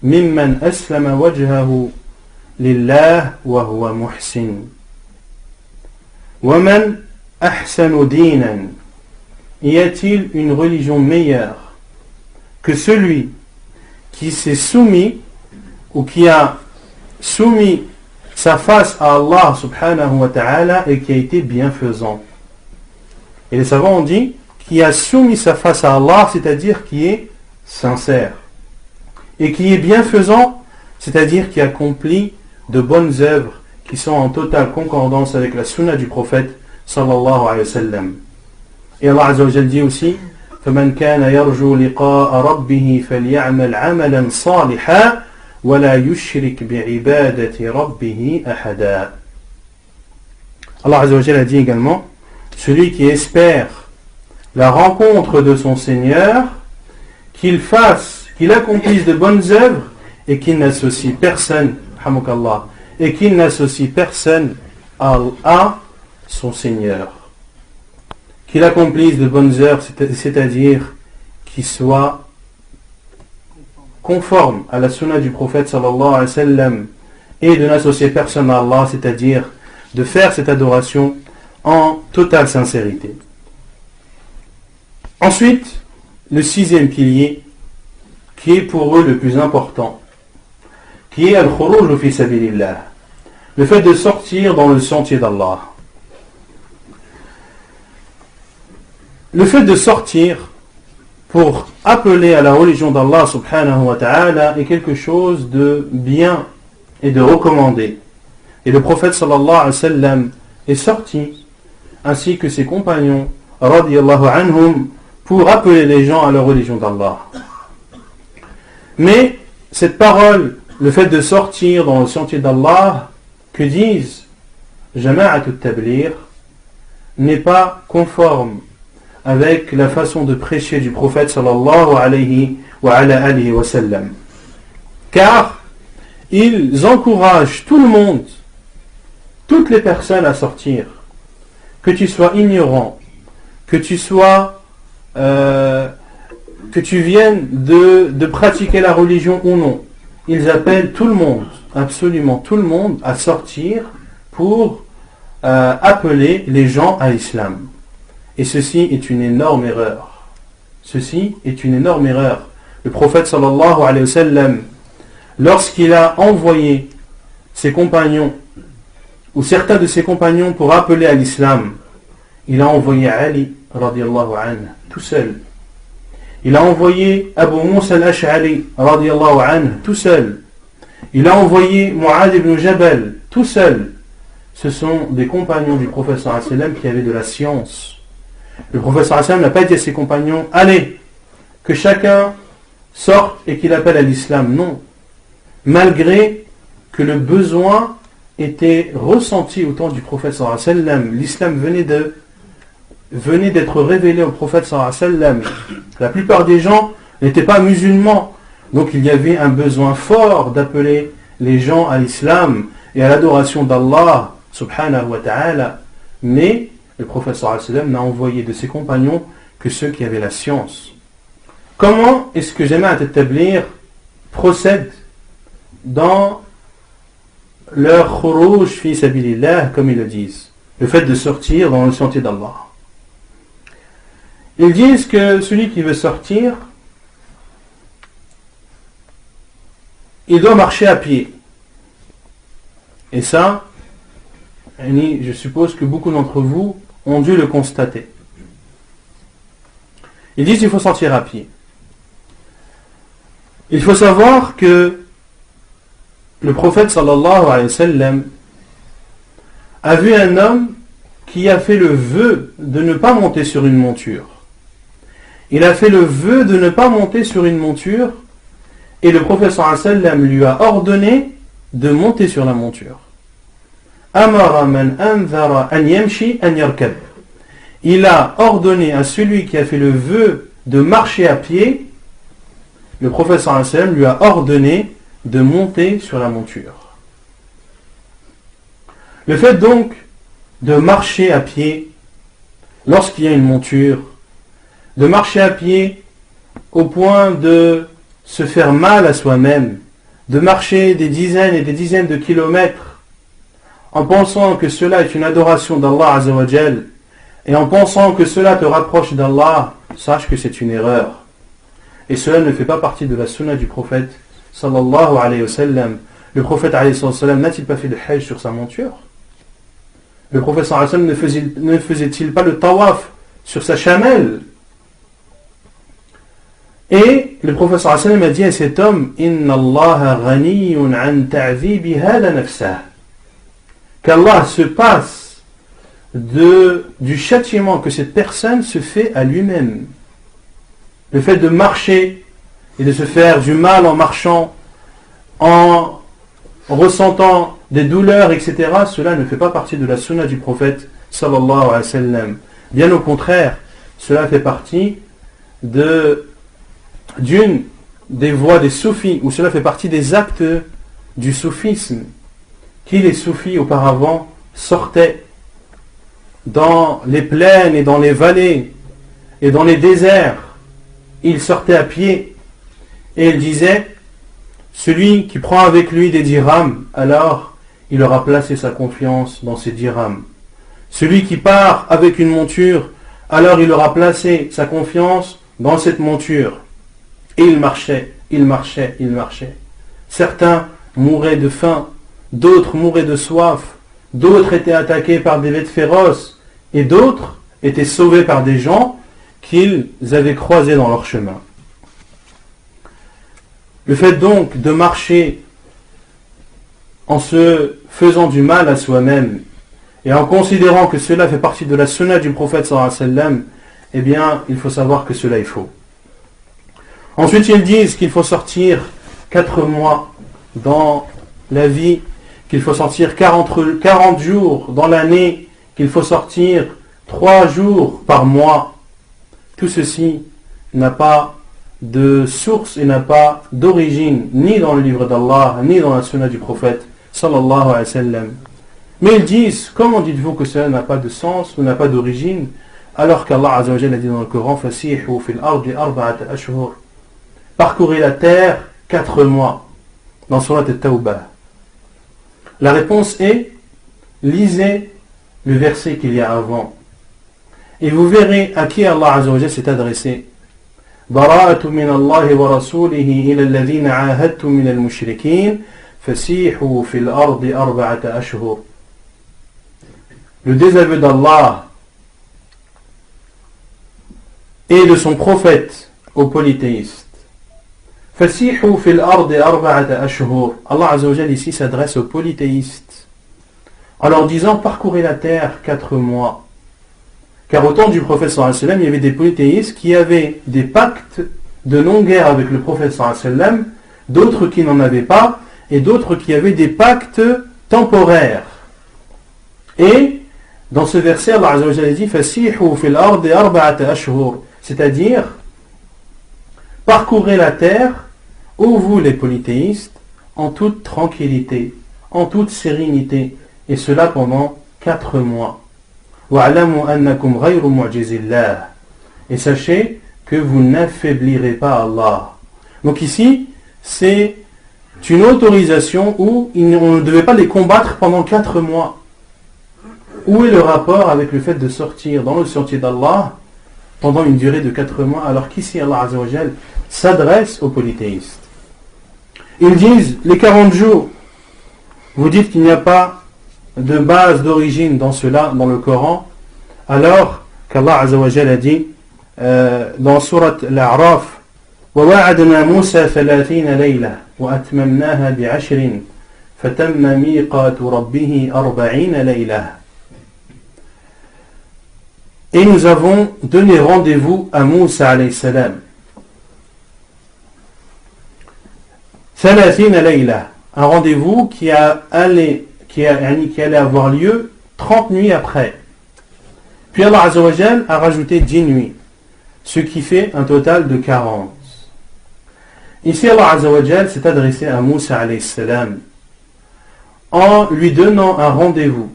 Speaker 1: مِمَّنْ أَسْلَمَ وَجْهَهُ لِلَّهِ وَهُوَ مُحْسِنٌ وَمَنْ أَحْسَنُ دِينًا. Y a-t-il une religion meilleure que celui qui s'est soumis ou qui a soumis sa face à Allah subhanahu wa ta'ala et qui a été bienfaisant? Et les savants ont dit qui a soumis sa face à Allah, c'est-à-dire qui est sincère, et qui est bienfaisant, c'est-à-dire qui accomplit de bonnes œuvres qui sont en totale concordance avec la sunna du prophète sallallahu alayhi wa sallam. Et Allah Azza wa Jalla dit aussi فَمَنْ كَانَ يَرْجُو لِقَاءَ رَبِّهِ فَلْيَعْمَلْ عَمَلًا صَالِحًا وَلَا يُشْرِكْ بِعِبَادَةِ رَبِّهِ أَحَدًا. Allah Azza wa Jalla a dit également celui qui espère la rencontre de son Seigneur, qu'il accomplisse de bonnes œuvres et qu'il n'associe personne, et qu'il n'associe personne à son Seigneur. Qu'il accomplisse de bonnes œuvres, c'est-à-dire qu'il soit conforme à la sunna du prophète sallallahu alayhi wa sallam et de n'associer personne à Allah, c'est-à-dire de faire cette adoration en totale sincérité. Ensuite, le sixième pilier, qui est pour eux le plus important, qui est al-khuruj fi sabilillah, le fait de sortir dans le sentier d'Allah. Le fait de sortir pour appeler à la religion d'Allah subhanahu wa ta'ala est quelque chose de bien et de recommandé. Et le prophète sallallahu alayhi wa sallam est sorti, ainsi que ses compagnons, radiyallahu anhum, pour appeler les gens à la religion d'Allah. Mais cette parole, le fait de sortir dans le sentier d'Allah, que disent Jama'at al-Tabligh, n'est pas conforme avec la façon de prêcher du prophète sallallahu alayhi wa ala alihi wa sallam. Car ils encouragent tout le monde, toutes les personnes à sortir, que tu sois ignorant, que tu sois que tu viennes de pratiquer la religion ou non. Ils appellent tout le monde, absolument tout le monde, à sortir pour appeler les gens à l'islam. Et ceci est une énorme erreur. Ceci est une énorme erreur. Le prophète sallallahu alayhi wa sallam, lorsqu'il a envoyé ses compagnons, ou certains de ses compagnons pour appeler à l'islam, il a envoyé Ali radiyallahu anhu tout seul. Il a envoyé Abu Musa al-Ash'ari radiyallahu anhu tout seul. Il a envoyé Mu'adh ibn Jabal tout seul. Ce sont des compagnons du prophète sallallahu alayhi wa sallam qui avaient de la science. Le prophète sallallahu alayhi wa sallam n'a pas dit à ses compagnons allez, que chacun sorte et qu'il appelle à l'islam. Non. Malgré que le besoin était ressenti au temps du prophète sallallahu alayhi wa sallam, l'islam venait d'être révélé au prophète sallallahu alayhi wa sallam. La plupart des gens n'étaient pas musulmans, donc il y avait un besoin fort d'appeler les gens à l'islam et à l'adoration d'Allah subhanahu wa ta'ala. Mais le prophète sallallahu alayhi wa sallam n'a envoyé de ses compagnons que ceux qui avaient la science. Comment est-ce que Jama'at al-Tabligh procède dans leur khuruj fi sabilillah, comme ils le disent, le fait de sortir dans le sentier d'Allah? Ils disent que celui qui veut sortir, il doit marcher à pied. Et ça, je suppose que beaucoup d'entre vous ont dû le constater. Ils disent qu'il faut sortir à pied. Il faut savoir que le prophète sallallahu alayhi wa sallam a vu un homme qui a fait le vœu de ne pas monter sur une monture. Il a fait le vœu de ne pas monter sur une monture et le prophète sallallahu alayhi wa sallam lui a ordonné de monter sur la monture. Amara man anzara an yamshi an yarkab. Il a ordonné à celui qui a fait le vœu de marcher à pied, le prophète sallallahu alayhi wa sallam lui a ordonné de monter sur la monture. Le fait donc de marcher à pied lorsqu'il y a une monture, de marcher à pied au point de se faire mal à soi-même, de marcher des dizaines et des dizaines de kilomètres en pensant que cela est une adoration d'Allah Azza wa Jal et en pensant que cela te rapproche d'Allah, sache que c'est une erreur. Et cela ne fait pas partie de la sunna du prophète sallallahu alayhi wa sallam. Le prophète alayhi wa sallam n'a-t-il pas fait de hajj sur sa monture? Le prophète sallallahu alayhi wa sallam ne faisait-il pas le tawaf sur sa chamelle? Et le prophèt sallallahu alayhi wa sallam a dit à cet homme: Inna Allah ghaniyun an ta'dhibi hada nafsah. Qu'Allah se passe du châtiment que cette personne se fait à lui-même. Le fait de marcher et de se faire du mal en marchant, en ressentant des douleurs, etc., cela ne fait pas partie de la sunna du prophète sallallahu alayhi wa sallam. Bien au contraire, cela fait partie d'une des voies des soufis, ou cela fait partie des actes du soufisme, qui les soufis auparavant sortaient dans les plaines et dans les vallées et dans les déserts. Ils sortaient à pied et ils disaient: celui qui prend avec lui des dirhams, alors il aura placé sa confiance dans ces dirhams. Celui qui part avec une monture, alors il aura placé sa confiance dans cette monture. Et ils marchaient. Certains mouraient de faim, d'autres mouraient de soif, d'autres étaient attaqués par des bêtes féroces, et d'autres étaient sauvés par des gens qu'ils avaient croisés dans leur chemin. Le fait donc de marcher en se faisant du mal à soi-même, et en considérant que cela fait partie de la sunna du prophète sallallahu alayhi wa sallam, eh bien, il faut savoir que cela est faux. Ensuite, ils disent qu'il faut sortir 4 mois dans la vie, qu'il faut sortir 40 jours dans l'année, qu'il faut sortir 3 jours par mois. Tout ceci n'a pas de source et n'a pas d'origine, ni dans le livre d'Allah, ni dans la sunna du prophète sallallahu alayhi wa sallam. Mais ils disent: comment dites-vous que cela n'a pas de sens ou n'a pas d'origine, alors qu'Allah Azza wa Jalla a dit dans le Coran: Fasihu fil ardi arba'ata ashhur. Parcourez la terre 4 mois, dans Surat At-Tawbah. La réponse est: lisez le verset qu'il y a avant, et vous verrez à qui Allah Azza wa Jalla s'est adressé. Bara'atu min Allah wa rasulihi ila alladhina ahadtum min al-mushrikin fasihu fil ardi arba'ata ashhur. Le désaveu d'Allah et de son prophète aux polythéistes. Fasihu fil ardi arba'ata ashhur. Allah Azza wa Jalla ici s'adresse aux polythéistes en leur disant: parcourez la terre 4 mois. Car au temps du prophète sallallahu alayhi wa sallam, il y avait des polythéistes qui avaient des pactes de non-guerre avec le prophète sallallahu alayhi wa sallam, d'autres qui n'en avaient pas, et d'autres qui avaient des pactes temporaires. Et dans ce verset, Allah Azza wa Jalla dit: Fasihu fil ardi arba'ata ashhur, c'est-à-dire parcourez la terre, ô vous les polythéistes, en toute tranquillité, en toute sérénité, et cela pendant 4 mois. وَاعْلَمُوا أَنَّكُمْ غَيْرُ مُعْجِزِ اللَّهِ. Et sachez que vous n'affaiblirez pas Allah. Donc ici, c'est une autorisation où on ne devait pas les combattre pendant 4 mois. Où est le rapport avec le fait de sortir dans le sentier d'Allah pendant une durée de 4 mois, alors qu'ici Allah Azza wa Jal s'adresse aux polythéistes? Ils disent: les 40 jours, vous dites qu'il n'y a pas de base d'origine dans cela, dans le Coran, alors qu'Allah Azza wa Jal a dit dans Surat Al-A'raf: وَوَعَدْنَا مُوسَى 30 لَيْلَةً وَأَتْمَمْنَاهَا بِعَشْرٍ فَتَمَّ مِيقَاتُ رَبِّهِ 40 لَيْلَةً. Et nous avons donné rendez-vous à Moussa alayhi salam. 30 ليلة, un rendez-vous qui allait avoir lieu 30 nuits après. Puis Allah Azza wa Jal a rajouté 10 nuits, ce qui fait un total de 40. Ici Allah Azza wa Jal s'est adressé à Moussa alayhi salam en lui donnant un rendez-vous,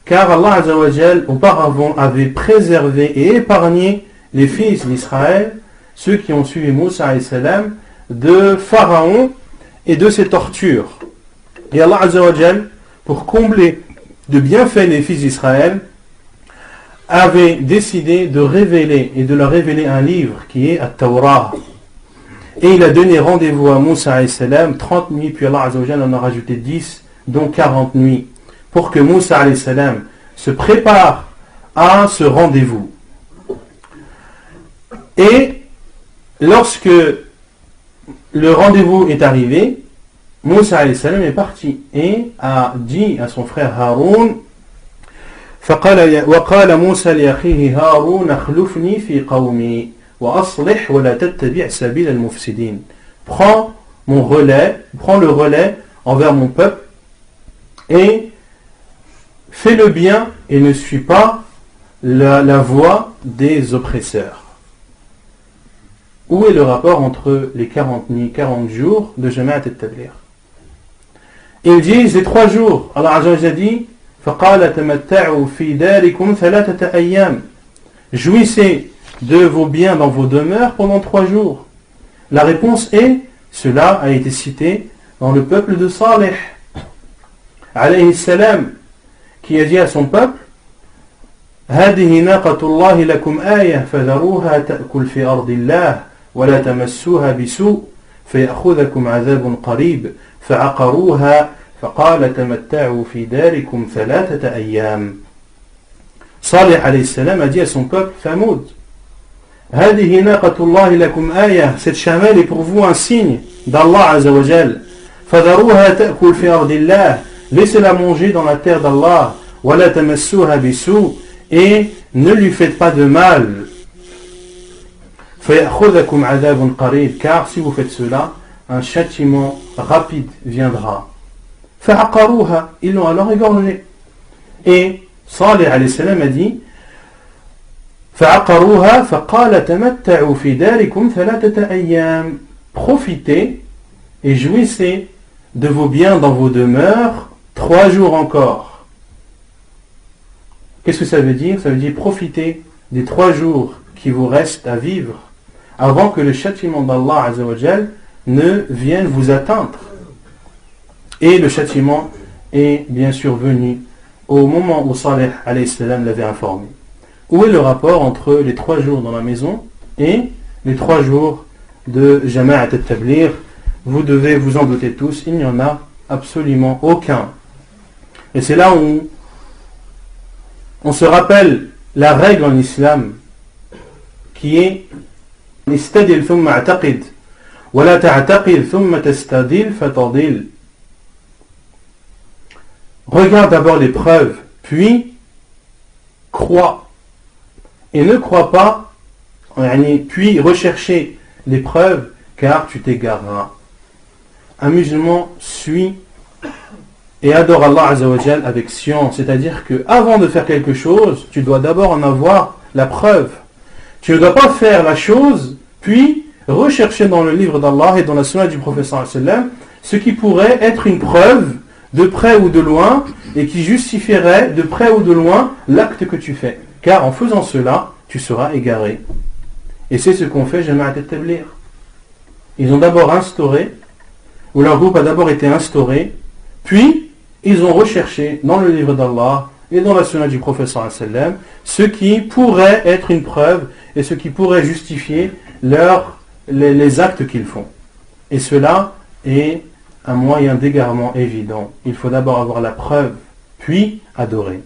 Speaker 1: car Allah Azza wa Jal auparavant avait préservé et épargné les fils d'Israël, ceux qui ont suivi Moussa alayhi salam, de Pharaon et de ses tortures. Et Allah Azza wa Jal, pour combler de bienfaits les fils d'Israël, avait décidé de révéler et de leur révéler un livre qui est At-Tawrah. Et il a donné rendez-vous à Moussa alayhi salam 30 nuits, puis Allah Azza wa Jal en a rajouté 10, dont 40 nuits, pour que Moussa alayhi salam se prépare à ce rendez-vous. Et lorsque le rendez-vous est arrivé, Moussa alayhi salam est parti et a dit à son frère Haroun, وقال موسى لأخيه هارون اخلفني في قومي وأصلح ولا تتبع سبيل المفسدين. Prends le relais envers mon peuple et fais le bien et ne suis pas la voie des oppresseurs. Où est le rapport entre les 40 jours de Jama'at al-Tabligh? Ils disent les 3 jours. Allah Azza wa Jalla dit فَقَالَ تَمَتَّعُوا فِي دَارِكُمْ 3 أَيَّامٍ. Jouissez de vos biens dans vos demeures pendant 3 jours. La réponse est, cela a été cité dans le peuple de Salih alayhi salam, qui a dit à son peuple هذه ناقة الله لكم آية فذروها تأكل في أرض الله ولا تمسوها بسوء فيأخذكم عذاب قريب فعقروها فقال تمتعوا في داركم 3 أيام. Salih alayhi salam a dit à son peuple Thamoud, هذه ناقة الله لكم آية, cette chamelle est pour vous un signe d'Allah Azza wa Jal. فذروها تأكل في أرض الله, laissez-la manger dans la terre d'Allah. ولا تمسوها بسوء, et ne lui faites pas de mal. فيأخذكم عذاب قريب, car si vous faites cela, un châtiment rapide viendra. فعقروها, ils l'ont alors égorgé. Et Salih alayhi salam a dit فعقروها فقال تمتعوا في داركم 3 أيام. Profitez et jouissez de vos biens dans vos demeures 3 jours encore. Qu'est-ce que ça veut dire? Ça veut dire profitez des 3 jours qui vous restent à vivre avant que le châtiment d'Allah Azza wa Jal ne vienne vous atteindre. Et le châtiment est bien sûr venu au moment où Salih alayhi salam l'avait informé. Où est le rapport entre les 3 jours dans la maison et les 3 jours de Jama'at al-Tabligh? Vous devez vous en douter tous, il n'y en a absolument aucun. Et c'est là où on se rappelle la règle en islam qui est istadil thumma a'taqid wa la ta'taqid thumma tastadil fatadil. Regarde d'abord les preuves, puis crois. Et ne crois pas, puis rechercher les preuves, car tu t'égareras. Un musulman suit et adore Allah Azza wa Jal avec science, c'est-à-dire que avant de faire quelque chose, tu dois d'abord en avoir la preuve. Tu ne dois pas faire la chose, puis rechercher dans le livre d'Allah et dans la sunna du prophète sallallahu alayhi wa sallam ce qui pourrait être une preuve de près ou de loin et qui justifierait de près ou de loin l'acte que tu fais. Car en faisant cela, tu seras égaré. Et c'est ce qu'ont fait Jama'at al-Tabligh. Ils ont d'abord instauré, ou leur groupe a d'abord été instauré, puis ils ont recherché dans le livre d'Allah et dans la sunna du prophète sallallahu alayhi wa sallam ce qui pourrait être une preuve et ce qui pourrait justifier les actes qu'ils font. Et cela est un moyen d'égarement évident. Il faut d'abord avoir la preuve, puis adorer.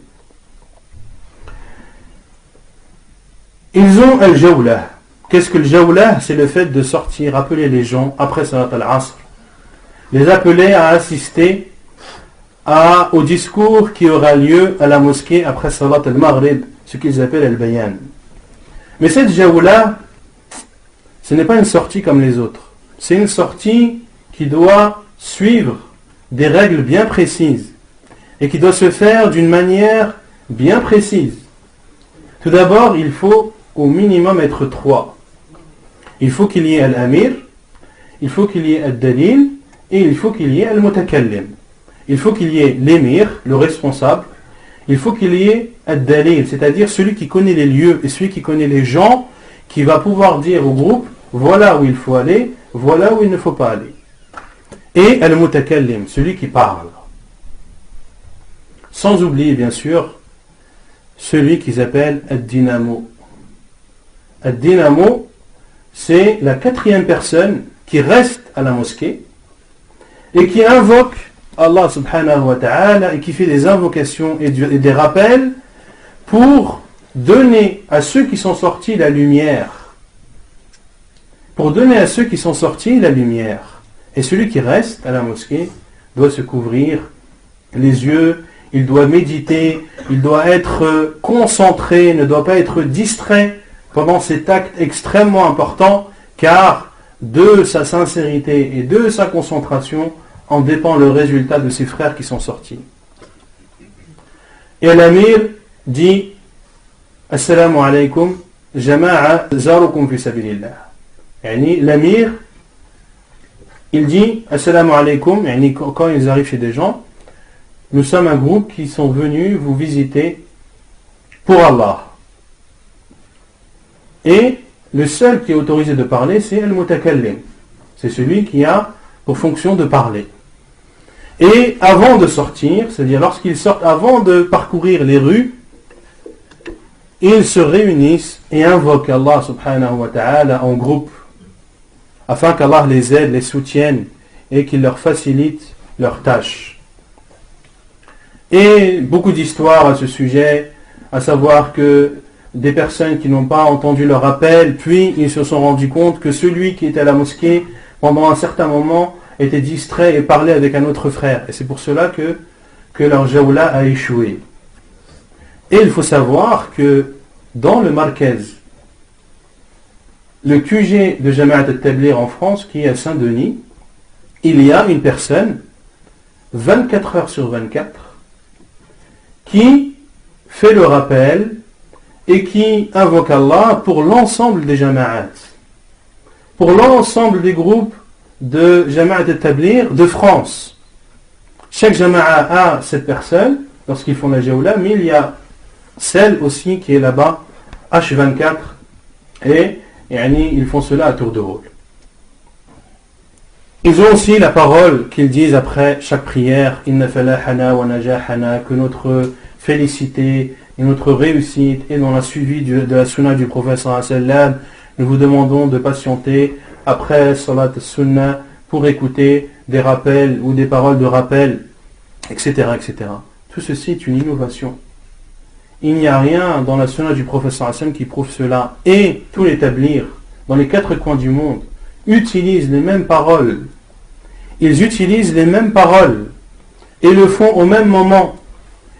Speaker 1: Ils ont al-jawlah. Qu'est-ce que le jawlah? C'est le fait de sortir, appeler les gens après salat al-asr, les appeler à assister au discours qui aura lieu à la mosquée après Salat al-Maghrib, ce qu'ils appellent al-Bayan. Mais cette jawla, ce n'est pas une sortie comme les autres. C'est une sortie qui doit suivre des règles bien précises et qui doit se faire d'une manière bien précise. Tout d'abord, il faut au minimum être 3. Il faut qu'il y ait al-Amir, il faut qu'il y ait al-Dalil et il faut qu'il y ait al-Mutakallim. Il faut qu'il y ait l'émir, le responsable. Il faut qu'il y ait al-Dalil, c'est-à-dire celui qui connaît les lieux et celui qui connaît les gens, qui va pouvoir dire au groupe, voilà où il faut aller, voilà où il ne faut pas aller. Et al-Mutakallim, celui qui parle. Sans oublier bien sûr celui qu'ils appellent al-Dinamo. Al-Dinamo, c'est la 4e personne qui reste à la mosquée et qui invoque Allah subhanahu wa ta'ala et qui fait des invocations et des rappels pour donner à ceux qui sont sortis la lumière. Pour donner à ceux qui sont sortis la lumière. Et celui qui reste à la mosquée doit se couvrir les yeux, il doit méditer, il doit être concentré, ne doit pas être distrait pendant cet acte extrêmement important, car de sa sincérité et de sa concentration en dépend le résultat de ses frères qui sont sortis. Et l'amir dit Assalamu alaikum jama'a zarukum fi sabilillah. L'amir, il dit Assalamu alaikum, quand ils arrivent chez des gens, nous sommes un groupe qui sont venus vous visiter pour Allah. Et le seul qui est autorisé de parler, c'est al-Mutakallim. C'est celui qui a pour fonction de parler. Et avant de sortir, c'est-à-dire lorsqu'ils sortent, avant de parcourir les rues, ils se réunissent et invoquent Allah subhanahu wa ta'ala en groupe, afin qu'Allah les aide, les soutienne et qu'il leur facilite leurs tâches. Et beaucoup d'histoires à ce sujet, à savoir que des personnes qui n'ont pas entendu leur appel, puis ils se sont rendus compte que celui qui était à la mosquée, pendant un certain moment, était distrait et parlait avec un autre frère. Et c'est pour cela que leur jawla a échoué. Et il faut savoir que dans le Markez, le QG de Jama'at al-Tabligh en France, qui est à Saint-Denis, il y a une personne, 24 heures sur 24, qui fait le rappel et qui invoque Allah pour l'ensemble des Jama'at, pour l'ensemble des groupes de Jama'at al-Tabligh de France. Chaque Jama'a a cette personne lorsqu'ils font la jawla, mais il y a celle aussi qui est là-bas, H24, et ils font cela à tour de rôle. Ils ont aussi la parole qu'ils disent après chaque prière, Inna falahana wa najahana, que notre félicité et notre réussite est dans la suivi de la sunna du prophète sallallahu alayhi wa sallam. Nous vous demandons de patienter après salat sunnah pour écouter des rappels ou des paroles de rappel, etc., etc. Tout ceci est une innovation. Il n'y a rien dans la sunna du prophète sallallahu alayhi wa sallam qui prouve cela. Et tous les tablighs, dans les 4 coins du monde, utilisent les mêmes paroles. Ils utilisent les mêmes paroles et le font au même moment.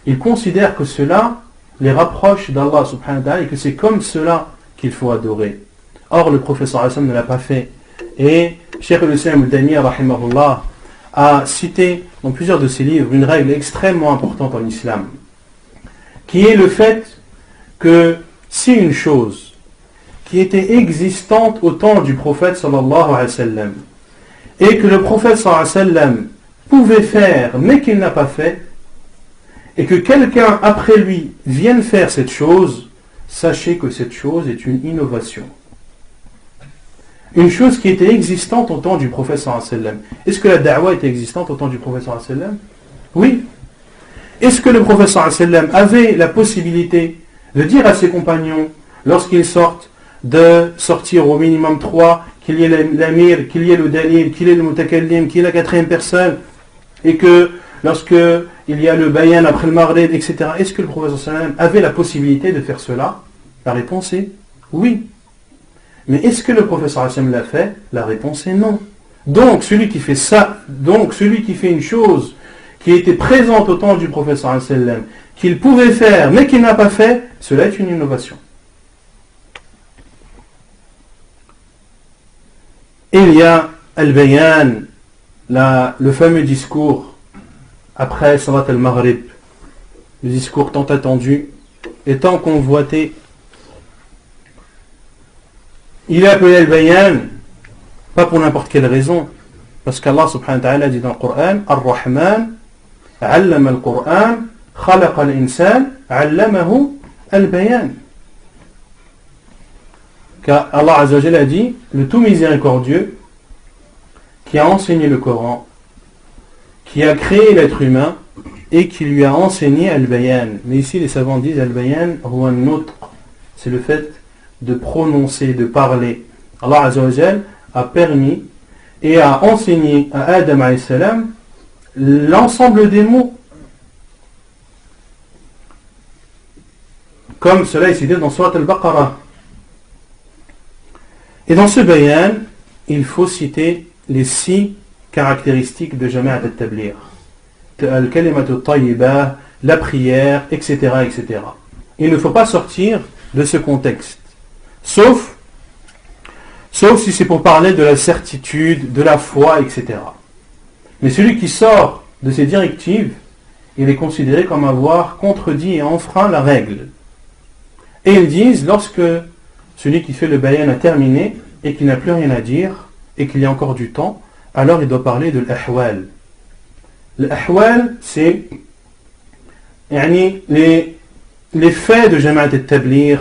Speaker 1: Ils considèrent que cela les rapproche d'Allah subhanahu wa ta'ala et que c'est comme cela qu'il faut adorer. Or, le prophète sallallahu alayhi wa sallam ne l'a pas fait. Et Cheikh al-Islam al-Taymiyyah rahimahullah a cité dans plusieurs de ses livres une règle extrêmement importante en islam, qui est le fait que si une chose qui était existante au temps du prophète sallallahu alayhi wa sallam et que le prophète sallallahu alayhi wa sallam pouvait faire mais qu'il n'a pas fait, et que quelqu'un après lui vienne faire cette chose, sachez que cette chose est une innovation. Une chose qui était existante au temps du prophète sallallahu alayhi wa sallam. Est-ce que la da'wa était existante au temps du prophète sallallahu alayhi wa sallam? Oui. Est-ce que le prophète sallallahu alayhi wa sallam avait la possibilité de dire à ses compagnons, lorsqu'ils sortent, de sortir au minimum 3, qu'il y ait l'amir, qu'il y ait le dalil, qu'il y ait le mutakallim, qu'il y ait la 4e personne, et que lorsque il y a le bayan après le maghrib, etc. Est-ce que le prophète sallallahu alayhi wa sallam avait la possibilité de faire cela? La réponse est oui. Mais est-ce que le prophète sallallahu alayhi wa sallam l'a fait? La réponse est non. Donc celui qui fait ça, donc celui qui fait une chose qui était présente au temps du prophète sallallahu alayhi wa sallam, qu'il pouvait faire mais qu'il n'a pas fait, cela est une innovation. Il y a al-bayan, le fameux discours après Salat al-Maghrib, le discours tant attendu et tant convoité. Il est appelé al-bayan, pas pour n'importe quelle raison, parce qu'Allah subhanahu wa ta'ala dit dans le Coran, Ar-Rahman, 'allama al-Qur'an, khalaqa al-insan, 'allamahu al-bayan. Car Allah Azza wa Jalla a dit, le tout miséricordieux, qui a enseigné le Coran, qui a créé l'être humain, et qui lui a enseigné al-bayan. Mais ici les savants disent al-bayan huwa an-nutq, c'est le fait de prononcer, de parler. Allah Azza wa Jalla a permis et a enseigné à Adam alayhi salam l'ensemble des mots, comme cela est cité dans Surat al-Baqarah. Et dans ce bayan, il faut citer les 6 caractéristiques de Jama'at al-Tabligh. Al-kalimatu tayyibah, la prière, etc., etc. Il ne faut pas sortir de ce contexte. Sauf si c'est pour parler de la certitude, de la foi, etc. Mais celui qui sort de ces directives, il est considéré comme avoir contredit et enfreint la règle. Et ils disent, lorsque celui qui fait le bayan a terminé et qu'il n'a plus rien à dire et qu'il y a encore du temps, alors il doit parler de l'ahwal. L'ahwal, c'est les faits de Jama'at al-Tabligh,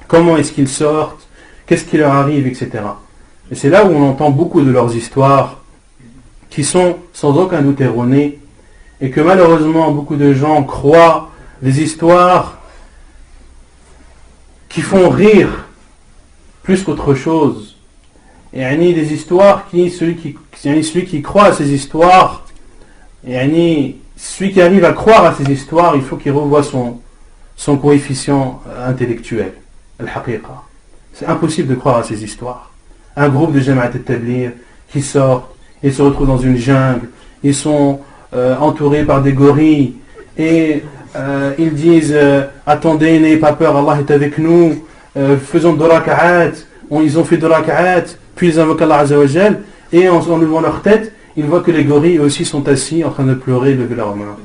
Speaker 1: comment est-ce qu'ils sortent, qu'est-ce qui leur arrive, etc. Et c'est là où on entend beaucoup de leurs histoires qui sont sans aucun doute erronées et que malheureusement beaucoup de gens croient des histoires qui font rire plus qu'autre chose. Et des histoires celui qui croit à ces histoires, celui qui arrive à croire à ces histoires, il faut qu'il revoie son coefficient intellectuel, al-haqiqa. C'est impossible de croire à ces histoires. Un groupe de Jama'at al-Tabligh qui sortent, ils se retrouvent dans une jungle, ils sont entourés par des gorilles, et ils disent attendez, n'ayez pas peur, Allah est avec nous, faisons 2 raka'at. Ils ont fait 2 raka'at, puis ils invoquent Allah Azza wa Jal, et en levant leur tête, ils voient que les gorilles aussi sont assis en train de pleurer, lever leurs mains.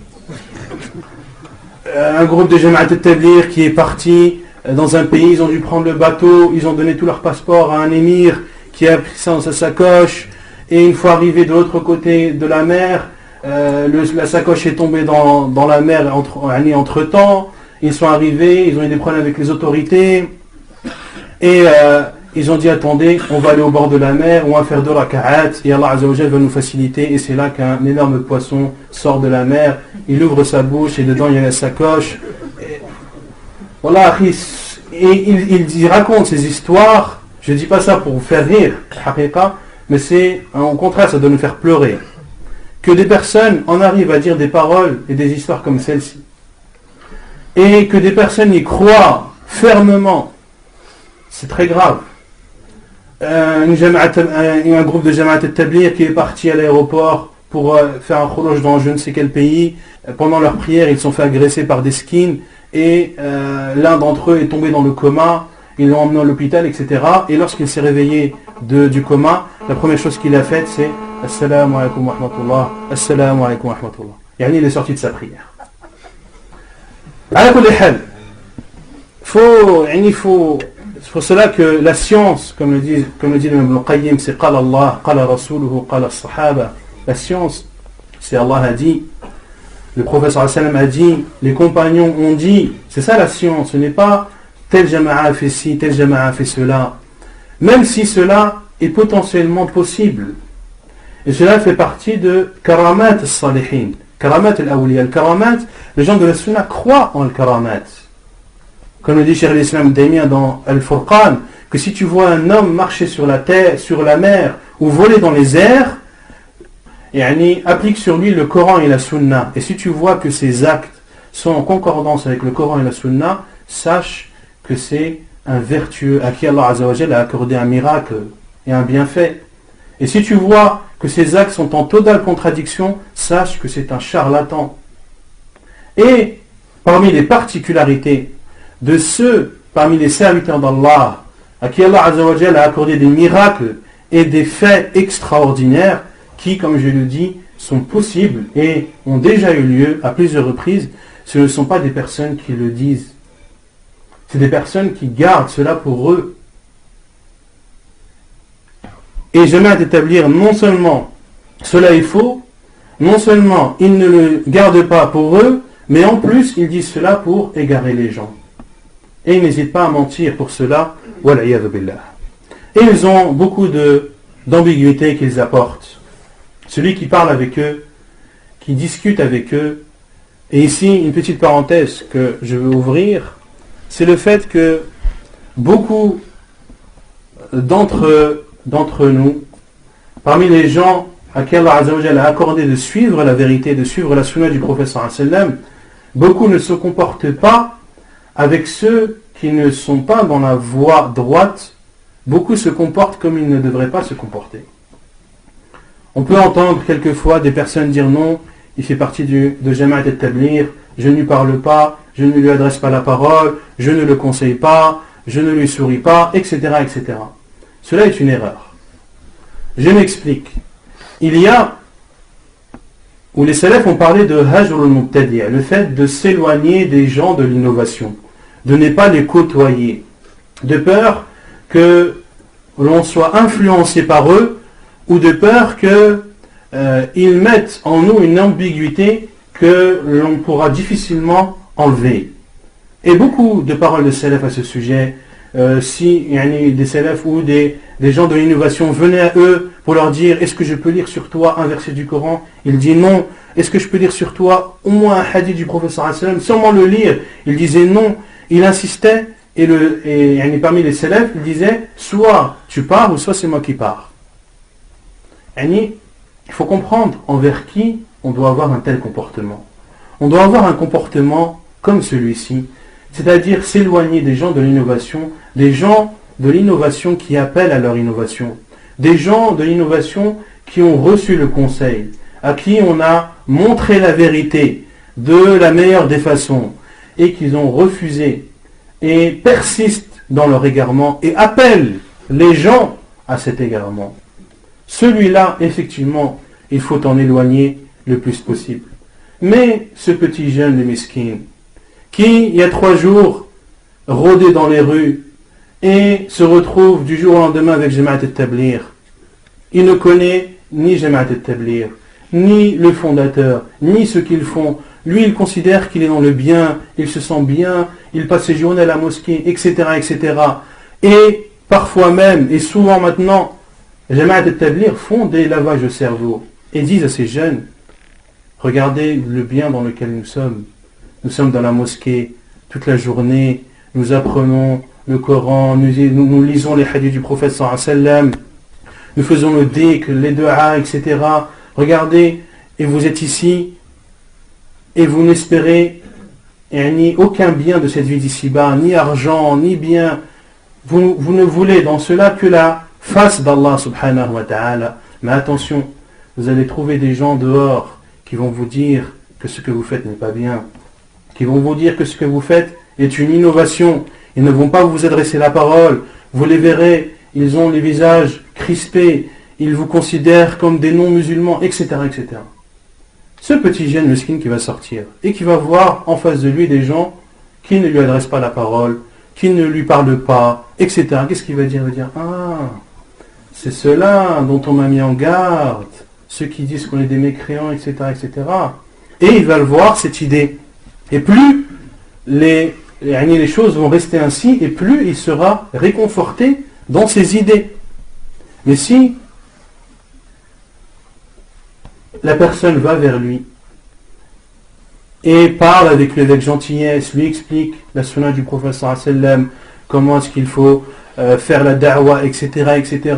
Speaker 1: Un groupe de Jama'at al-Tabligh qui est parti dans un pays, ils ont dû prendre le bateau, ils ont donné tout leur passeport à un émir qui a pris ça dans sa sacoche, et une fois arrivés de l'autre côté de la mer, la sacoche est tombée dans la mer entre temps, ils sont arrivés, ils ont eu des problèmes avec les autorités, et ils ont dit attendez, on va aller au bord de la mer, on va faire 2 raka'at, et Allah Azza wa Jalla va nous faciliter, et c'est là qu'un énorme poisson sort de la mer, il ouvre sa bouche, et dedans il y a la sacoche, voilà, et il raconte ces histoires. Je ne dis pas ça pour vous faire rire, mais c'est au contraire, ça doit nous faire pleurer. Que des personnes en arrivent à dire des paroles et des histoires comme celle-ci, et que des personnes y croient fermement, c'est très grave. Un groupe de Jama'at al-Tabligh qui est parti à l'aéroport pour faire un khuruj dans je ne sais quel pays. Pendant leur prière, ils se sont fait agresser par des skins, et l'un d'entre eux est tombé dans le coma, ils l'ont emmené à l'hôpital, etc. Et lorsqu'il s'est réveillé du coma, la première chose qu'il a faite, c'est Assalamu alaikum wa rahmatullah, Assalamu alaikum wa rahmatullah. Il est sorti de sa prière. C'est pour cela que la science, comme le dit Ibn al-Qayyim, c'est Qala Allah, Qala Rasuluhu, Qala Sahaba. La science, c'est Allah a dit, le prophète sallallahu alayhi wa sallam a dit, les compagnons ont dit, c'est ça la science, ce n'est pas tel jama'a a fait ci, tel jama'a a fait cela, même si cela est potentiellement possible. Et cela fait partie de karamat al-salihin, karamat al-awliya. Al-karamat, les gens de la sunna croient en al-karamat. Comme le dit Cheikh al-Islam Taymiyyah dans Al-Furqan, que si tu vois un homme marcher sur la terre, sur la mer, ou voler dans les airs, applique sur lui le Coran et la Sunna. Et si tu vois que ses actes sont en concordance avec le Coran et la Sunna, sache que c'est un vertueux à qui Allah Azza wa Jalla a accordé un miracle et un bienfait. Et si tu vois que ses actes sont en totale contradiction, sache que c'est un charlatan. Et parmi les particularités de ceux, parmi les serviteurs d'Allah, à qui Allah Azza wa Jalla a accordé des miracles et des faits extraordinaires, qui, comme je le dis, sont possibles et ont déjà eu lieu à plusieurs reprises, ce ne sont pas des personnes qui le disent. C'est des personnes qui gardent cela pour eux. Et j'aimerais d'établir non seulement cela est faux, non seulement ils ne le gardent pas pour eux, mais en plus ils disent cela pour égarer les gens. Et ils n'hésitent pas à mentir pour cela. Wal'iyadhu billah. Et ils ont beaucoup d'ambiguïté qu'ils apportent. Celui qui parle avec eux, qui discute avec eux, et ici une petite parenthèse que je veux ouvrir, c'est le fait que beaucoup d'entre nous, parmi les gens à qui Allah Azza wa Jalla a accordé de suivre la vérité, de suivre la sunna du prophète sallallahu alayhi wa sallam, beaucoup ne se comportent pas avec ceux qui ne sont pas dans la voie droite. Beaucoup se comportent comme ils ne devraient pas se comporter. On peut entendre quelquefois des personnes dire non, il fait partie de Jama'at al-Tabligh, je ne lui parle pas, je ne lui adresse pas la parole, je ne le conseille pas, je ne lui souris pas, etc., etc. Cela est une erreur. Je m'explique. Il y a, où les salafs ont parlé de hajr al-mubtadi', le fait de s'éloigner des gens de l'innovation, de ne pas les côtoyer, de peur que l'on soit influencé par eux, ou de peur qu'ils mettent en nous une ambiguïté que l'on pourra difficilement enlever. Et beaucoup de paroles de salaf à ce sujet, si des salaf ou des gens de l'innovation venaient à eux pour leur dire est-ce que je peux lire sur toi un verset du Coran, il dit non. Est-ce que je peux lire sur toi au moins un hadith du prophète sallallahu alayhi wa sallam, seulement le lire? Il disait non. Il insistait et parmi les salaf il disait soit tu pars ou soit c'est moi qui pars. Il faut comprendre envers qui on doit avoir un tel comportement. On doit avoir un comportement comme celui-ci, c'est-à-dire s'éloigner des gens de l'innovation, des gens de l'innovation qui appellent à leur innovation, des gens de l'innovation qui ont reçu le conseil, à qui on a montré la vérité de la meilleure des façons et qu'ils ont refusé et persistent dans leur égarement et appellent les gens à cet égarement. Celui-là, effectivement, il faut en éloigner le plus possible. Mais ce petit jeune, le miskin, qui, il y a 3 jours, rôdait dans les rues et se retrouve du jour au lendemain avec Jama'at al-Tabligh, il ne connaît ni Jama'at al-Tabligh, ni le fondateur, ni ce qu'ils font. Lui, il considère qu'il est dans le bien, il se sent bien, il passe ses journées à la mosquée, etc., etc. Et parfois même, et souvent maintenant, Jama'at al-Tabligh font des lavages de cerveau et disent à ces jeunes, regardez le bien dans lequel nous sommes. Nous sommes dans la mosquée toute la journée, nous apprenons le Coran, nous lisons les hadiths du prophète sallallahu alayhi wa sallam, nous faisons le dhikr, les du'a, etc. Regardez, et vous êtes ici, et vous n'espérez ni aucun bien de cette vie d'ici-bas, ni argent, ni bien. Vous ne voulez dans cela que la face d'Allah subhanahu wa ta'ala. Mais attention, vous allez trouver des gens dehors qui vont vous dire que ce que vous faites n'est pas bien, qui vont vous dire que ce que vous faites est une innovation. Ils ne vont pas vous adresser la parole. Vous les verrez, ils ont les visages crispés, ils vous considèrent comme des non-musulmans, etc., etc. Ce petit jeune miskin qui va sortir et qui va voir en face de lui des gens qui ne lui adressent pas la parole, qui ne lui parlent pas, etc. Qu'est-ce qu'il va dire? Il va dire, ah, c'est ceux-là dont on m'a mis en garde, ceux qui disent qu'on est des mécréants, etc., etc. Et il va le voir, cette idée. Et plus les choses vont rester ainsi, et plus il sera réconforté dans ses idées. Mais si la personne va vers lui et parle avec lui avec gentillesse, lui explique la sunna du prophète sallallahu alayhi wa sallam, comment est-ce qu'il faut faire la da'wa, etc., etc.,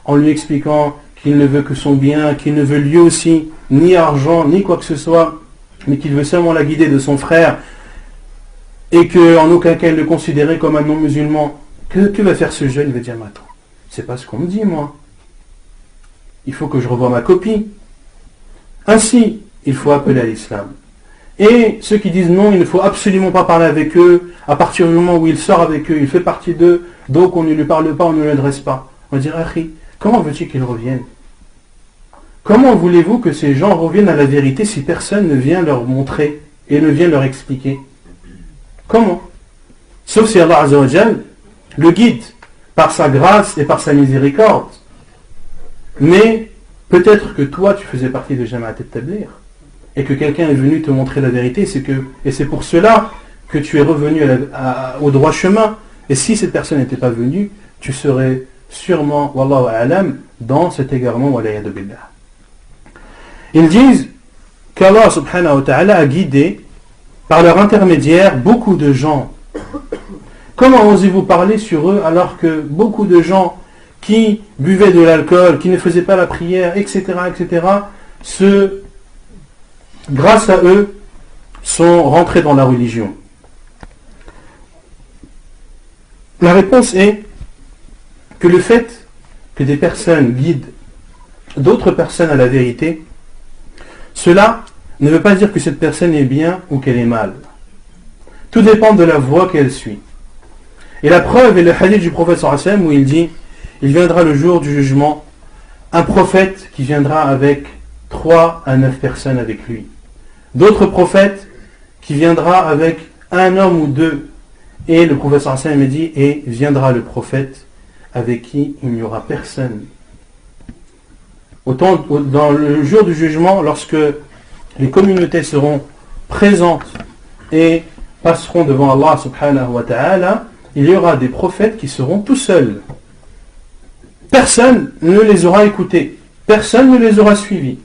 Speaker 1: en lui expliquant qu'il ne veut que son bien, qu'il ne veut lui aussi ni argent, ni quoi que ce soit, mais qu'il veut seulement la guider de son frère, et qu'en aucun cas il le considérait comme un non-musulman. Que va faire ce jeune? Il va dire, mais attends, c'est pas ce qu'on me dit, moi. il faut que je revoie ma copie. Ainsi, il faut appeler à l'islam. Et ceux qui disent non, il ne faut absolument pas parler avec eux, à partir du moment où il sort avec eux, il fait partie d'eux, donc on ne lui parle pas, on ne l'adresse pas. On va dire, Akhi, comment veux-tu qu'ils reviennent? Comment voulez-vous que ces gens reviennent à la vérité si personne ne vient leur montrer et ne vient leur expliquer? Comment? Sauf si Allah Azza wa Jal le guide par sa grâce et par sa miséricorde. Mais peut-être que toi tu faisais partie de Jama'at al-Tabligh et que quelqu'un est venu te montrer la vérité, et c'est pour cela que tu es revenu au droit chemin. Et si cette personne n'était pas venue, tu serais sûrement, wallahu a'lam, dans cet égarement, walayadu billah. Ils disent qu'Allah subhanahu wa ta'ala a guidé par leur intermédiaire beaucoup de gens. Comment osez-vous parler sur eux alors que beaucoup de gens qui buvaient de l'alcool, qui ne faisaient pas la prière, etc., grâce à eux, sont rentrés dans la religion? La réponse est que le fait que des personnes guident d'autres personnes à la vérité, cela ne veut pas dire que cette personne est bien ou qu'elle est mal. Tout dépend de la voie qu'elle suit. Et la preuve est le hadith du prophète sallallahu alayhi wa sallam où il dit: il viendra le jour du jugement, un prophète qui viendra avec 3 à 9 personnes avec lui. D'autres prophètes qui viendra avec un homme ou 2. Et le prophète sallallahu alayhi wa sallam dit: et viendra le prophète avec qui il n'y aura personne. Autant dans le jour du jugement, lorsque les communautés seront présentes et passeront devant Allah subhanahu wa ta'ala, il y aura des prophètes qui seront tout seuls. Personne ne les aura écoutés, personne ne les aura suivis.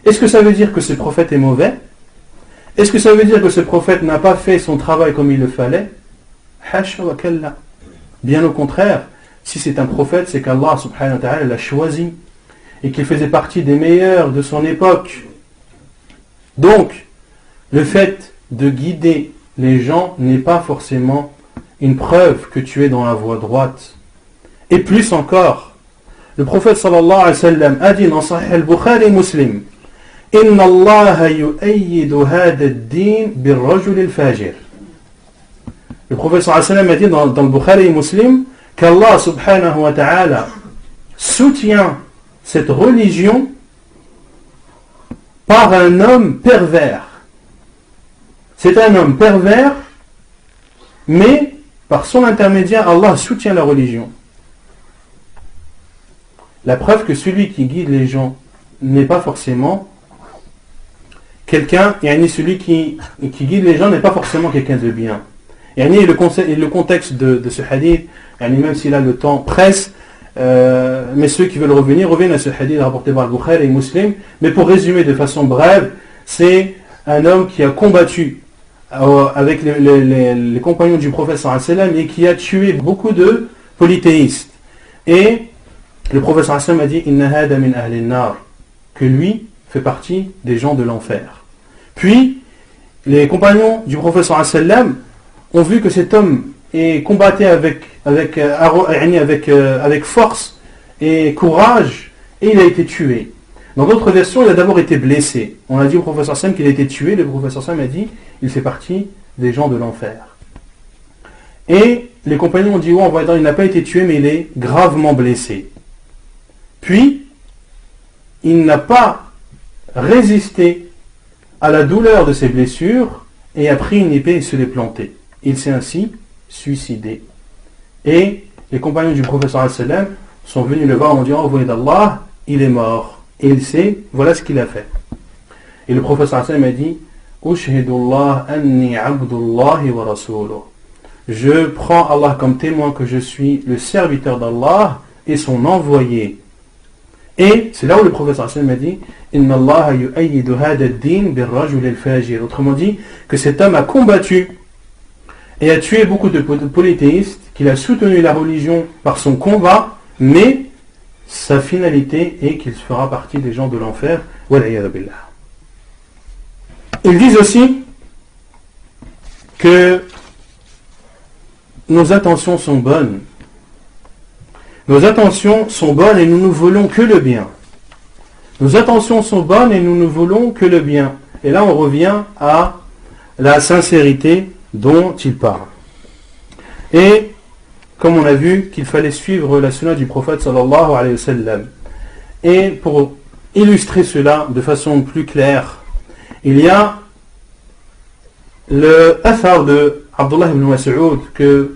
Speaker 1: Est-ce que ça veut dire que ce prophète est mauvais? Est-ce que ça veut dire que ce prophète n'a pas fait son travail comme il le fallait? Hasha wa kalla. Bien au contraire, si c'est un prophète, c'est qu'Allah subhanahu wa ta'ala l'a choisi et qu'il faisait partie des meilleurs de son époque. Donc, le fait de guider les gens n'est pas forcément une preuve que tu es dans la voie droite. Et plus encore, le prophète sallallahu alayhi wa sallam a dit dans Sahih al-Bukhari et Muslim: Inna Allah yu'ayyidu hada ad-din bir-rajul al-fajir. Le prophète sallallahu alayhi wa sallam a dit dans le Bukhari et Muslim qu'Allah subhanahu wa ta'ala soutient cette religion par un homme pervers. C'est un homme pervers, mais par son intermédiaire, Allah soutient la religion. La preuve que celui qui guide les gens n'est pas forcément quelqu'un, et celui qui guide les gens n'est pas forcément quelqu'un de bien. Et le contexte de ce hadith, même si là le temps presse, mais ceux qui veulent reviennent à ce hadith rapporté par Al-Bukhari et Muslim. Mais pour résumer de façon brève, c'est un homme qui a combattu avec les compagnons du prophète sallallahu alayhi wa sallam et qui a tué beaucoup de polythéistes. Et le prophète sallallahu alayhi wa sallam a dit: Inna hada min ahli an-nar, que lui fait partie des gens de l'enfer. Puis les compagnons du prophète sallallahu alayhi wa sallam ont vu que cet homme combattait avec force et courage, et il a été tué. Dans d'autres versions, il a d'abord été blessé. On a dit au professeur Sam qu'il a été tué. Le professeur Sam a dit: il fait partie des gens de l'enfer. Et les compagnons ont dit: oh, on va dire, il n'a pas été tué, mais il est gravement blessé. Puis il n'a pas résisté à la douleur de ses blessures et a pris une épée et se l'est plantée. Il s'est ainsi suicidé. Et les compagnons du professeur sallam sont venus le voir en disant: envoyé d'Allah, il est mort. Et il sait, voilà ce qu'il a fait. Et le professeur sallam a dit: Ushhidullah anni abdullahi wa rasuluh. Je prends Allah comme témoin que je suis le serviteur d'Allah et son envoyé. Et c'est là où le professeur sallam a dit: Inna Allah yu'ayyidu hada ad-din bir-rajul al-fajir. Autrement dit, que cet homme a combattu et a tué beaucoup de polythéistes, qu'il a soutenu la religion par son combat, mais sa finalité est qu'il fera partie des gens de l'enfer. Wal'iyadu billah. Ils disent aussi que nos intentions sont bonnes. Nos intentions sont bonnes et nous ne voulons que le bien. Nos intentions sont bonnes et nous ne voulons que le bien. Et là on revient à la sincérité dont il parle. Et comme on a vu qu'il fallait suivre la sunna du prophète sallallahu alayhi wa sallam. Et pour illustrer cela de façon plus claire, il y a le athar de Abdullah ibn Mas'ud que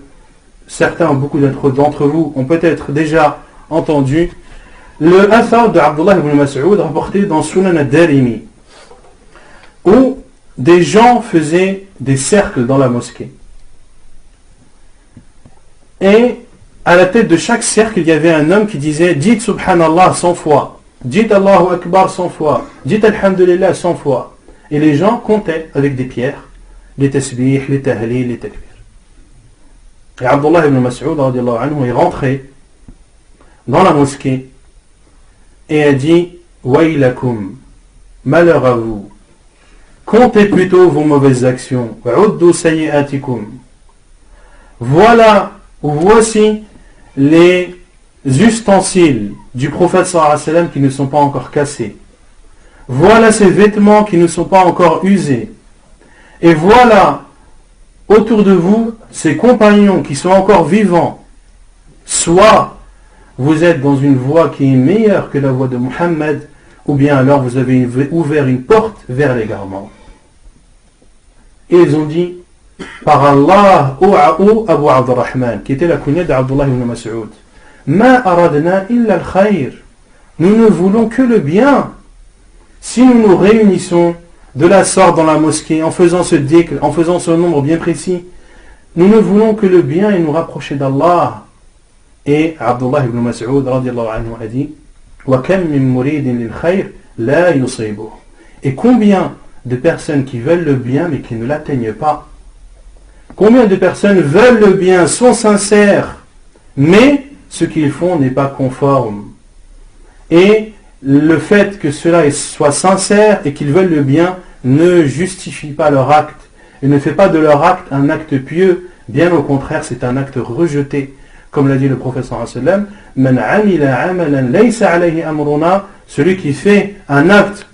Speaker 1: certains, beaucoup d'entre vous ont peut-être déjà entendu. Le athar de Abdullah ibn Mas'ud rapporté dans Sunan al-Darimi, où des gens faisaient des cercles dans la mosquée. Et à la tête de chaque cercle, il y avait un homme qui disait « Dites Subhanallah 100 fois, dites Allahu Akbar 100 fois, dites Alhamdulillah 100 fois. » Et les gens comptaient avec des pierres, les tasbih, les tahlil, les takbir. Et Abdullah ibn Mas'ud radiallahu anhu est rentré dans la mosquée et a dit « Waylakum, malheur à vous, comptez plutôt vos mauvaises actions, Uddu sayyi'atikum. Voilà ou voici les ustensiles du prophète sallallahu alayhi wa sallam qui ne sont pas encore cassés. Voilà ces vêtements qui ne sont pas encore usés. Et voilà autour de vous ces compagnons qui sont encore vivants. Soit vous êtes dans une voie qui est meilleure que la voie de Muhammad, ou bien alors vous avez ouvert une porte vers l'égarement. Et ils ont dit, par Allah, ou Abu Abdurrahman, qui était la kunya d'Abdullah ibn Mas'ud, Ma aradna illa al-khayr. Nous ne voulons que le bien. Si nous nous réunissons de la sorte dans la mosquée, en faisant ce dhikr, en faisant ce nombre bien précis, nous ne voulons que le bien et nous rapprocher d'Allah. Et Abdullah ibn Mas'ud radiallahu anhu a dit, Wa kam min muridin lil khayr la yusibuh. Et combien de personnes qui veulent le bien mais qui ne l'atteignent pas? Combien de personnes veulent le bien, sont sincères, mais ce qu'ils font n'est pas conforme. Et le fait que cela soit sincère et qu'ils veulent le bien ne justifie pas leur acte et ne fait pas de leur acte un acte pieux. Bien au contraire, c'est un acte rejeté. Comme l'a dit le prophète sallallahu alayhi wa sallam, Man amila amalan laysa alayhi amruna, celui qui fait un acte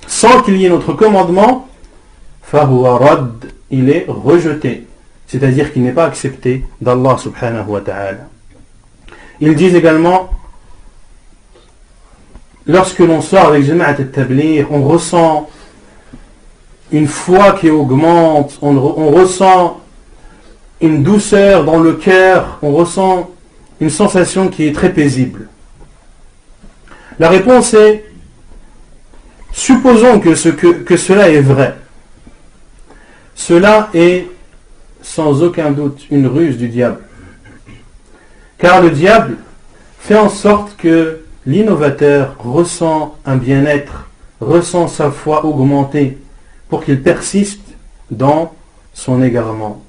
Speaker 1: sans qu'il y ait notre commandement, fahuwa rad, il est rejeté. C'est-à-dire qu'il n'est pas accepté d'Allah subhanahu wa ta'ala. Ils disent également, lorsque l'on sort avec Jama'at al-Tabligh, on ressent une foi qui augmente, on ressent une douceur dans le cœur, on ressent une sensation qui est très paisible. La réponse est, supposons que cela est vrai. Cela est sans aucun doute une ruse du diable. Car le diable fait en sorte que l'innovateur ressent un bien-être, ressent sa foi augmenter pour qu'il persiste dans son égarement.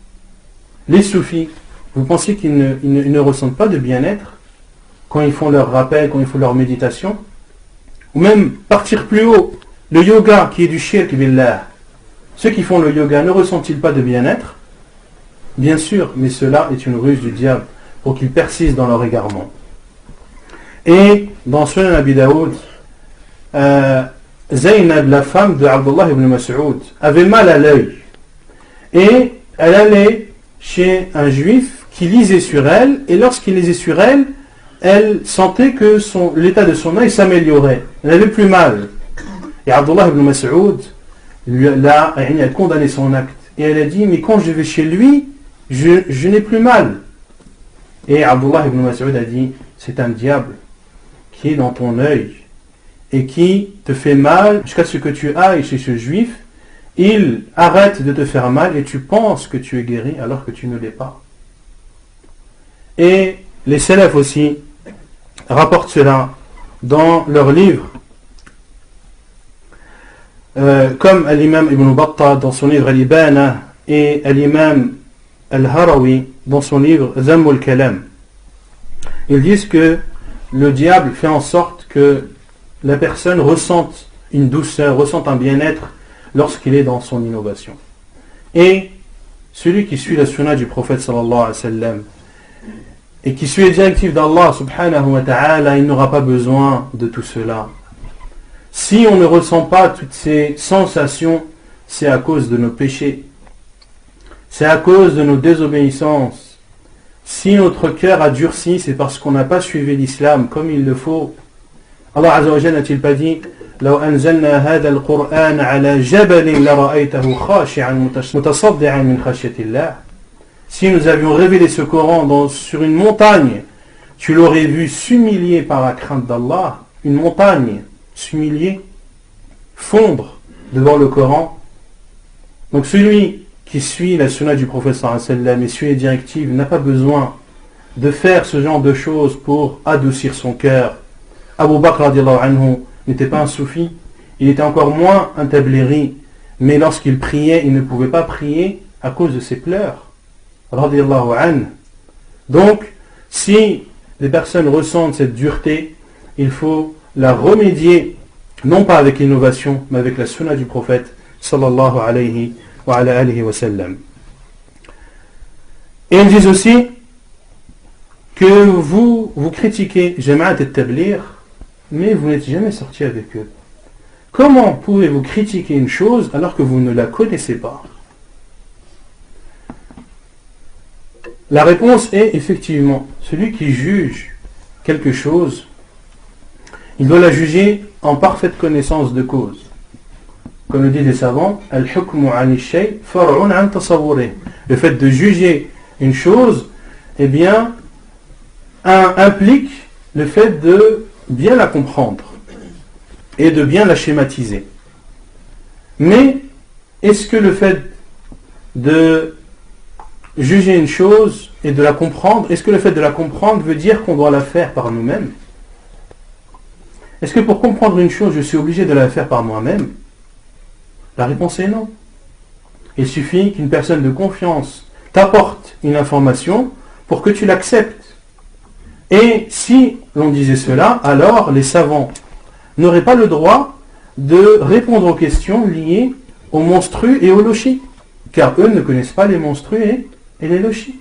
Speaker 1: Les soufis, vous pensez qu'ils ne ressentent pas de bien-être quand ils font leur rappel, quand ils font leur méditation? Ou même partir plus haut, le yoga qui est du shirk billah. Ceux qui font le yoga ne ressentent-ils pas de bien-être? Bien sûr, mais cela est une ruse du diable pour qu'ils persistent dans leur égarement. Et dans Sunan Abi Daoud, Zaynab, la femme de Abdullah ibn Mas'ud, avait mal à l'œil. Et elle allait chez un juif qui lisait sur elle, et lorsqu'il lisait sur elle, elle sentait que l'état de son œil s'améliorait. Elle n'avait plus mal. Et Abdullah ibn Mas'ud a condamné son acte. Et elle a dit, mais quand je vais chez lui, je n'ai plus mal. Et Abdullah ibn Mas'ud a dit, c'est un diable qui est dans ton œil et qui te fait mal jusqu'à ce que tu ailles chez ce juif, il arrête de te faire mal et tu penses que tu es guéri alors que tu ne l'es pas. Et les salafs aussi rapportent cela dans leurs livres, comme l'imam Ibn Battah dans son livre Al-Ibana et l'imam Al-Harawi dans son livre Zamm al-Kalam. Ils disent que le diable fait en sorte que la personne ressente une douceur, ressente un bien-être lorsqu'il est dans son innovation. Et celui qui suit la sunna du prophète sallallahu alayhi wa sallam et qui suit les directives d'Allah subhanahu wa ta'ala, il n'aura pas besoin de tout cela. Si on ne ressent pas toutes ces sensations, c'est à cause de nos péchés. C'est à cause de nos désobéissances. Si notre cœur a durci, c'est parce qu'on n'a pas suivi l'islam comme il le faut. Allah Azza wa Jalla n'a-t-il pas dit لو أنزلنا هذا القرآن على جبل لرأيته خاشعا متصدعا من خشية الله. Si nous avions révélé ce Coran sur une montagne, tu l'aurais vu s'humilier par la crainte d'Allah. Une montagne, s'humilier, fondre devant le Coran. Donc celui qui suit la sunna du prophète sallallahu alayhi wa sallam et suit les directives n'a pas besoin de faire ce genre de choses pour adoucir son cœur. Abu Bakr radiallahu anhu n'était pas un soufi, il était encore moins un tablighi, mais lorsqu'il priait, il ne pouvait pas prier à cause de ses pleurs. Radiallahu anhu. Donc, si les personnes ressentent cette dureté, il faut la remédier, non pas avec l'innovation, mais avec la sunna du prophète sallallahu alayhi wa ala alihi wa sallam. Et ils disent aussi que vous critiquez Jama'at al-Tabligh, mais vous n'êtes jamais sorti avec eux. Comment pouvez-vous critiquer une chose alors que vous ne la connaissez pas? La réponse est effectivement, celui qui juge quelque chose, il doit la juger en parfaite connaissance de cause. Comme le disent les savants, al-hukmu 'ani shay far'un 'an tasawwurihi. Le fait de juger une chose, eh bien, implique le fait de bien la comprendre et de bien la schématiser. Mais est-ce que le fait de juger une chose et de la comprendre, est-ce que le fait de la comprendre veut dire qu'on doit la faire par nous-mêmes? Est-ce que pour comprendre une chose, je suis obligé de la faire par moi-même? La réponse est non. Il suffit qu'une personne de confiance t'apporte une information pour que tu l'acceptes. Et si l'on disait cela, alors les savants n'auraient pas le droit de répondre aux questions liées aux monstrues et aux lochis, car eux ne connaissent pas les monstrues et les lochis.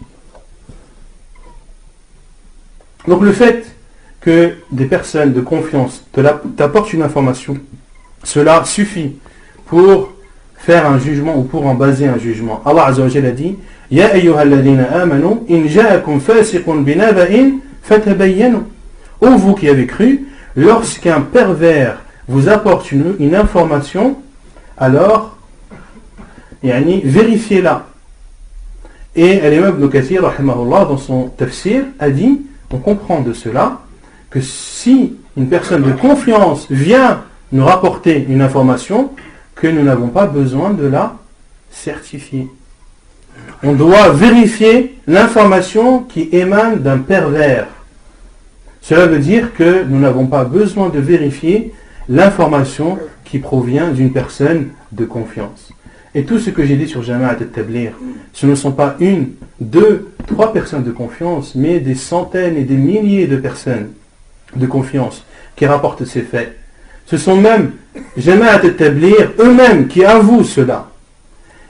Speaker 1: Donc le fait que des personnes de confiance t'apportent une information, cela suffit pour faire un jugement ou pour en baser un jugement. Allah Azza wa Jalla dit Ya ayyuhalladhina amanu in ja'akum fasiqun binaba'in fatabayyanu. Ô vous qui avez cru, lorsqu'un pervers vous apporte une information, alors vérifiez-la. Et l'imam Ibn Kathir rahimahullah dans son tafsir a dit, on comprend de cela que si une personne de confiance vient nous rapporter une information, que nous n'avons pas besoin de la certifier. On doit vérifier l'information qui émane d'un pervers. Cela veut dire que nous n'avons pas besoin de vérifier l'information qui provient d'une personne de confiance. Et tout ce que j'ai dit sur Jama'at al-Tabligh, ce ne sont pas une, deux, trois personnes de confiance, mais des centaines et des milliers de personnes de confiance qui rapportent ces faits. Ce sont même Jama'at al-Tabligh eux-mêmes qui avouent cela.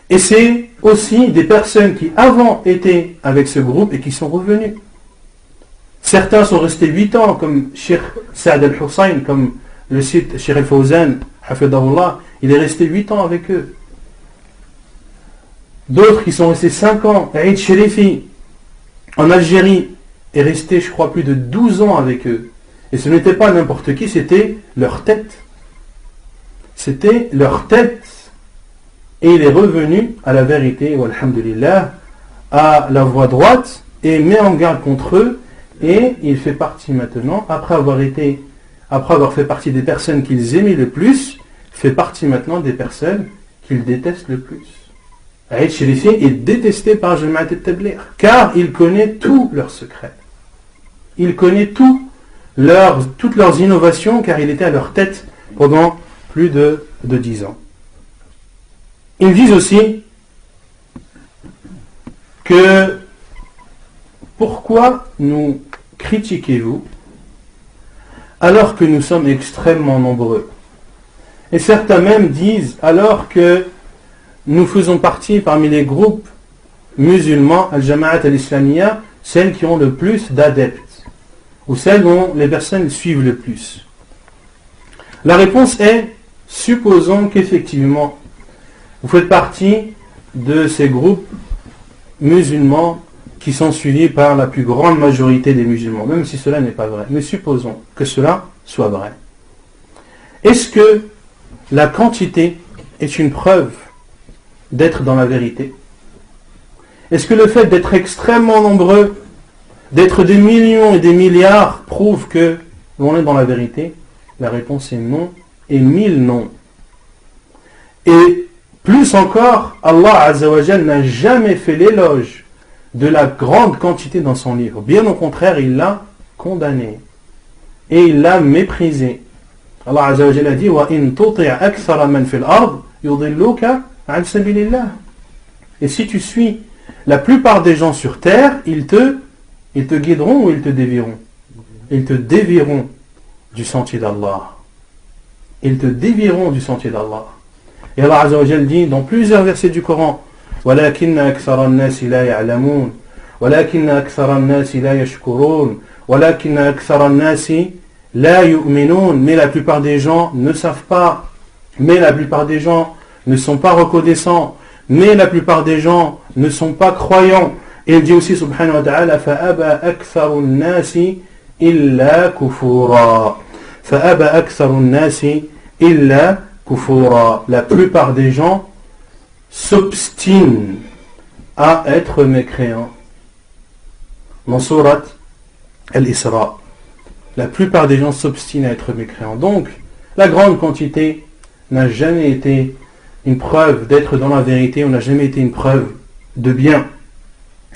Speaker 1: Et c'est aussi des personnes qui avant étaient avec ce groupe et qui sont revenus. Certains sont restés 8 ans, comme Cheikh Saad al-Hussein, comme le cite Cheikh al-Fawzan, hafidahullah, il est resté 8 ans avec eux. D'autres qui sont restés 5 ans, Aïd Sherifi, en Algérie, est resté, je crois, plus de 12 ans avec eux. Et ce n'était pas n'importe qui, c'était leur tête. C'était leur tête. Et il est revenu à la vérité, walhamdulillah, à la voie droite, et met en garde contre eux, et il fait partie maintenant, après avoir fait partie des personnes qu'ils aimaient le plus, fait partie maintenant des personnes qu'ils détestent le plus. Aïd Sherifi est détesté par Jama'at al-Tabligh, car il connaît tous leurs secrets. Il connaît toutes leurs innovations, car il était à leur tête pendant plus de 10 ans. Ils disent aussi que pourquoi nous critiquez-vous alors que nous sommes extrêmement nombreux? Et certains même disent alors que nous faisons partie parmi les groupes musulmans, al-Jama'at al-Islamiyya, celles qui ont le plus d'adeptes, ou celles dont les personnes suivent le plus. La réponse est, supposons qu'effectivement, vous faites partie de ces groupes musulmans qui sont suivis par la plus grande majorité des musulmans, même si cela n'est pas vrai. Mais supposons que cela soit vrai. Est-ce que la quantité est une preuve d'être dans la vérité? Est-ce que le fait d'être extrêmement nombreux, d'être des millions et des milliards, prouve que l'on est dans la vérité? La réponse est non, et 1000 non. Et plus encore, Allah Azza wa Jal n'a jamais fait l'éloge de la grande quantité dans son livre. Bien au contraire, il l'a condamné. Et il l'a méprisé. Allah Azza wa Jal a dit wa in tuti' akthara man fil ard yudilluka an sabilillah. Et si tu suis la plupart des gens sur terre, ils te guideront ou ils te dévieront? Ils te dévieront du sentier d'Allah. Ils te dévieront du sentier d'Allah. Et Allah Azza wa Jal dit dans plusieurs versets du Coran وَلَكِنَّ أَكْثَرَ النَّاسِ لَا يَعْلَمُونَ وَلَكِنَّ أَكْثَرَ النَّاسِ لَا يَشْكُرُونَ وَلَكِنَّ أَكْثَرَ النَّاسِ لَا يُؤْمِنُونَ. Mais la plupart des gens ne savent pas, mais la plupart des gens ne sont pas reconnaissants, mais la plupart des gens ne sont pas croyants. Et il dit aussi subhanahu wa ta'ala فَأَبَى أَكْثَرُ النَّاسِ إِلَّا كُفُورًا فَأَبَى أَكْثَرُ النَّاسِ إِلَّا كُفُورًا. La plupart des gens s'obstinent à être mécréants. Dans Surat Al-Isra, la plupart des gens s'obstinent à être mécréants. Donc, la grande quantité n'a jamais été une preuve d'être dans la vérité, on n'a jamais été une preuve de bien.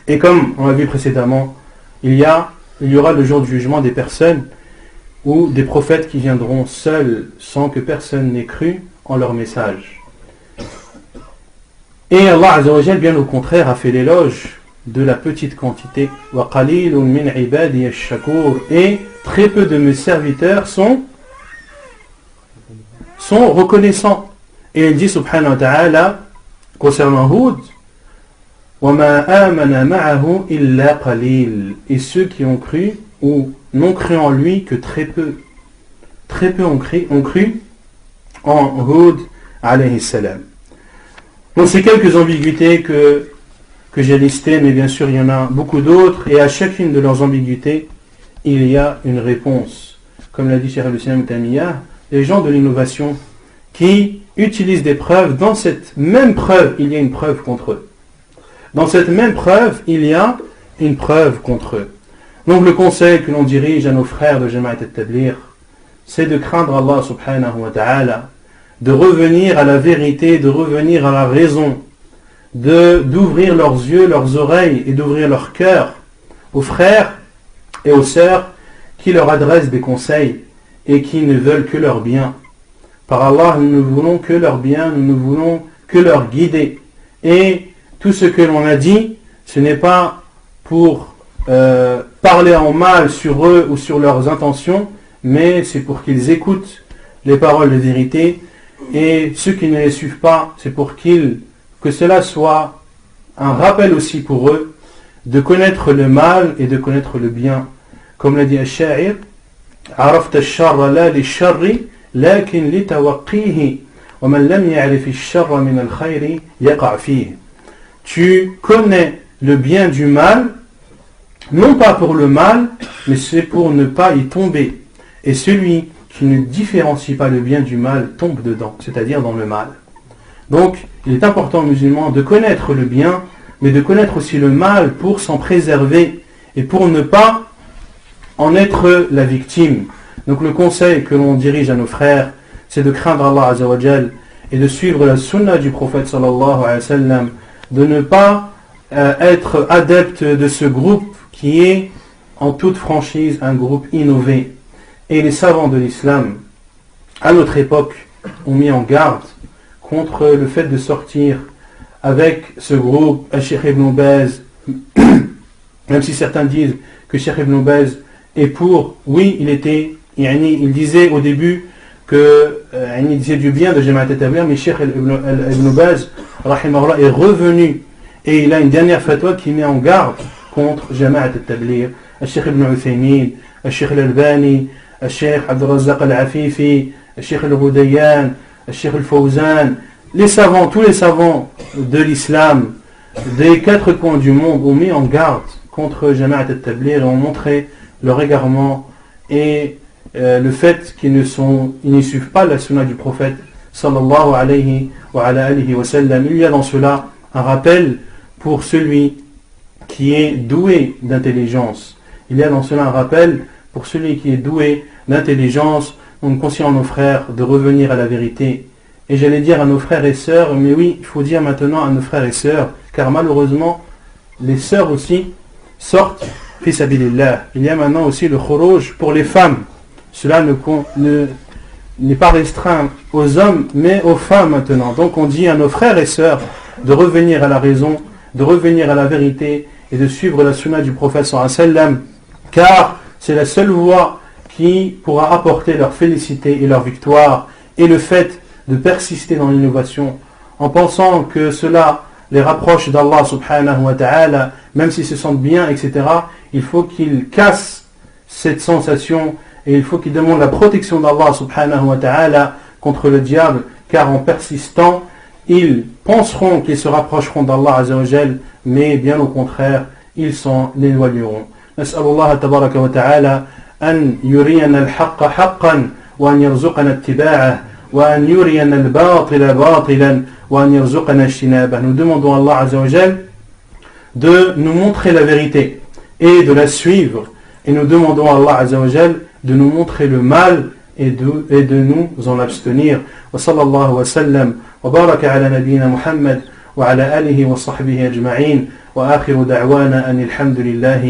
Speaker 1: Et comme on l'a vu précédemment, il y aura le jour du jugement des personnes ou des prophètes qui viendront seuls sans que personne n'ait cru en leur message. Et Allah Azza wa Jal, bien au contraire, a fait l'éloge de la petite quantité. وَقَلِيلٌ مِّنْ عِبَادِيَ الشَّكُورِ. Et très peu de mes serviteurs sont reconnaissants. Et il dit subhanahu wa ta'ala concernant Hud وَمَا آمَنَ مَعَهُ إِلَّا قَلِيلٌ. Et ceux qui ont cru ou n'ont cru en lui que très peu. Très peu ont cru en Hud alayhi salam. Donc c'est quelques ambiguïtés que j'ai listées, mais bien sûr il y en a beaucoup d'autres, et à chacune de leurs ambiguïtés, il y a une réponse. Comme l'a dit Cheikh al-Islam Taymiyya, les gens de l'innovation qui utilisent des preuves, dans cette même preuve, il y a une preuve contre eux. Dans cette même preuve, il y a une preuve contre eux. Donc le conseil que l'on dirige à nos frères de Jama'at al-Tabligh, c'est de craindre Allah subhanahu wa ta'ala, de revenir à la vérité, de revenir à la raison, d'ouvrir leurs yeux, leurs oreilles et d'ouvrir leur cœur aux frères et aux sœurs qui leur adressent des conseils et qui ne veulent que leur bien. Par Allah, nous ne voulons que leur bien, nous ne voulons que leur guider. Et tout ce que l'on a dit, ce n'est pas pour parler en mal sur eux ou sur leurs intentions, mais c'est pour qu'ils écoutent les paroles de vérité. Et ceux qui ne les suivent pas, c'est pour que cela soit un rappel aussi pour eux de connaître le mal et de connaître le bien. Comme l'a dit Al-Sha'ir, عرفت الشر لا للشر لكن لتوقيه ومن لم يعرف الشر من الخير يقع فيه. Tu connais le bien du mal, non pas pour le mal, mais c'est pour ne pas y tomber. Et celui qui ne différencie pas le bien du mal tombe dedans, c'est-à-dire dans le mal. Donc, il est important aux musulmans de connaître le bien, mais de connaître aussi le mal pour s'en préserver et pour ne pas en être la victime. Donc le conseil que l'on dirige à nos frères, c'est de craindre Allah Azza wa Jal et de suivre la sunna du prophète sallallahu alayhi wa sallam, de ne pas être adepte de ce groupe qui est en toute franchise un groupe innové. Et les savants de l'islam, à notre époque, ont mis en garde contre le fait de sortir avec ce groupe, Cheikh Ibn Baz, même si certains disent que Cheikh Ibn Baz est pour, oui, il disait au début que il disait du bien de Jama'at al-Tabligh, mais Cheikh Ibn Baz, rahimahullah, est revenu et il a une dernière fatwa qui met en garde contre Jama'at al-Tabligh. Cheikh Ibn Uthaymin, Cheikh al-Albani, Cheikh Abdul Razzaq al-Afifi, Cheikh al-Ghudayyan, Cheikh al-Fawzan, les savants, tous les savants de l'islam, des 4 coins du monde ont mis en garde contre Jama'at al-Tabligh et ont montré leur égarement et le fait qu'ils ne suivent pas la sunna du prophète sallallahu alayhi wa sallam. Il y a dans cela un rappel pour celui qui est doué d'intelligence. Il y a dans cela un rappel pour celui qui est doué d'intelligence. On conseille à nos frères de revenir à la vérité. Et j'allais dire à nos frères et sœurs, mais oui, il faut dire maintenant à nos frères et sœurs, car malheureusement, les sœurs aussi sortent fi sabilillah. Il y a maintenant aussi le khuruj pour les femmes. Cela n'est pas restreint aux hommes, mais aux femmes maintenant. Donc on dit à nos frères et sœurs de revenir à la raison, de revenir à la vérité et de suivre la sunna du prophète sallallahu alayhi wa sallam, car c'est la seule voie qui pourra apporter leur félicité et leur victoire, et le fait de persister dans l'innovation en pensant que cela les rapproche d'Allah subhanahu wa ta'ala, même s'ils se sentent bien, etc. Il faut qu'ils cassent cette sensation et il faut qu'ils demandent la protection d'Allah subhanahu wa ta'ala contre le diable, car en persistant ils penseront qu'ils se rapprocheront d'Allah azza wa jal, mais bien au contraire ils s'en éloigneront. نسأل الله تبارك وتعالى أن يرينا الحق حقا وأن يرزقنا اتباعه وأن يرينا الباطل باطلا وأن يرزقنا اجتنابه. Nous demandons à Allah azza wa jal de nous montrer la vérité et de la suivre, et nous demandons à Allah azza wa jal de nous montrer le mal et de nous en abstenir. وصلى الله وسلم وبارك على نبينا محمد وعلى آله وصحبه أجمعين وآخر دعوانا أن الحمد لله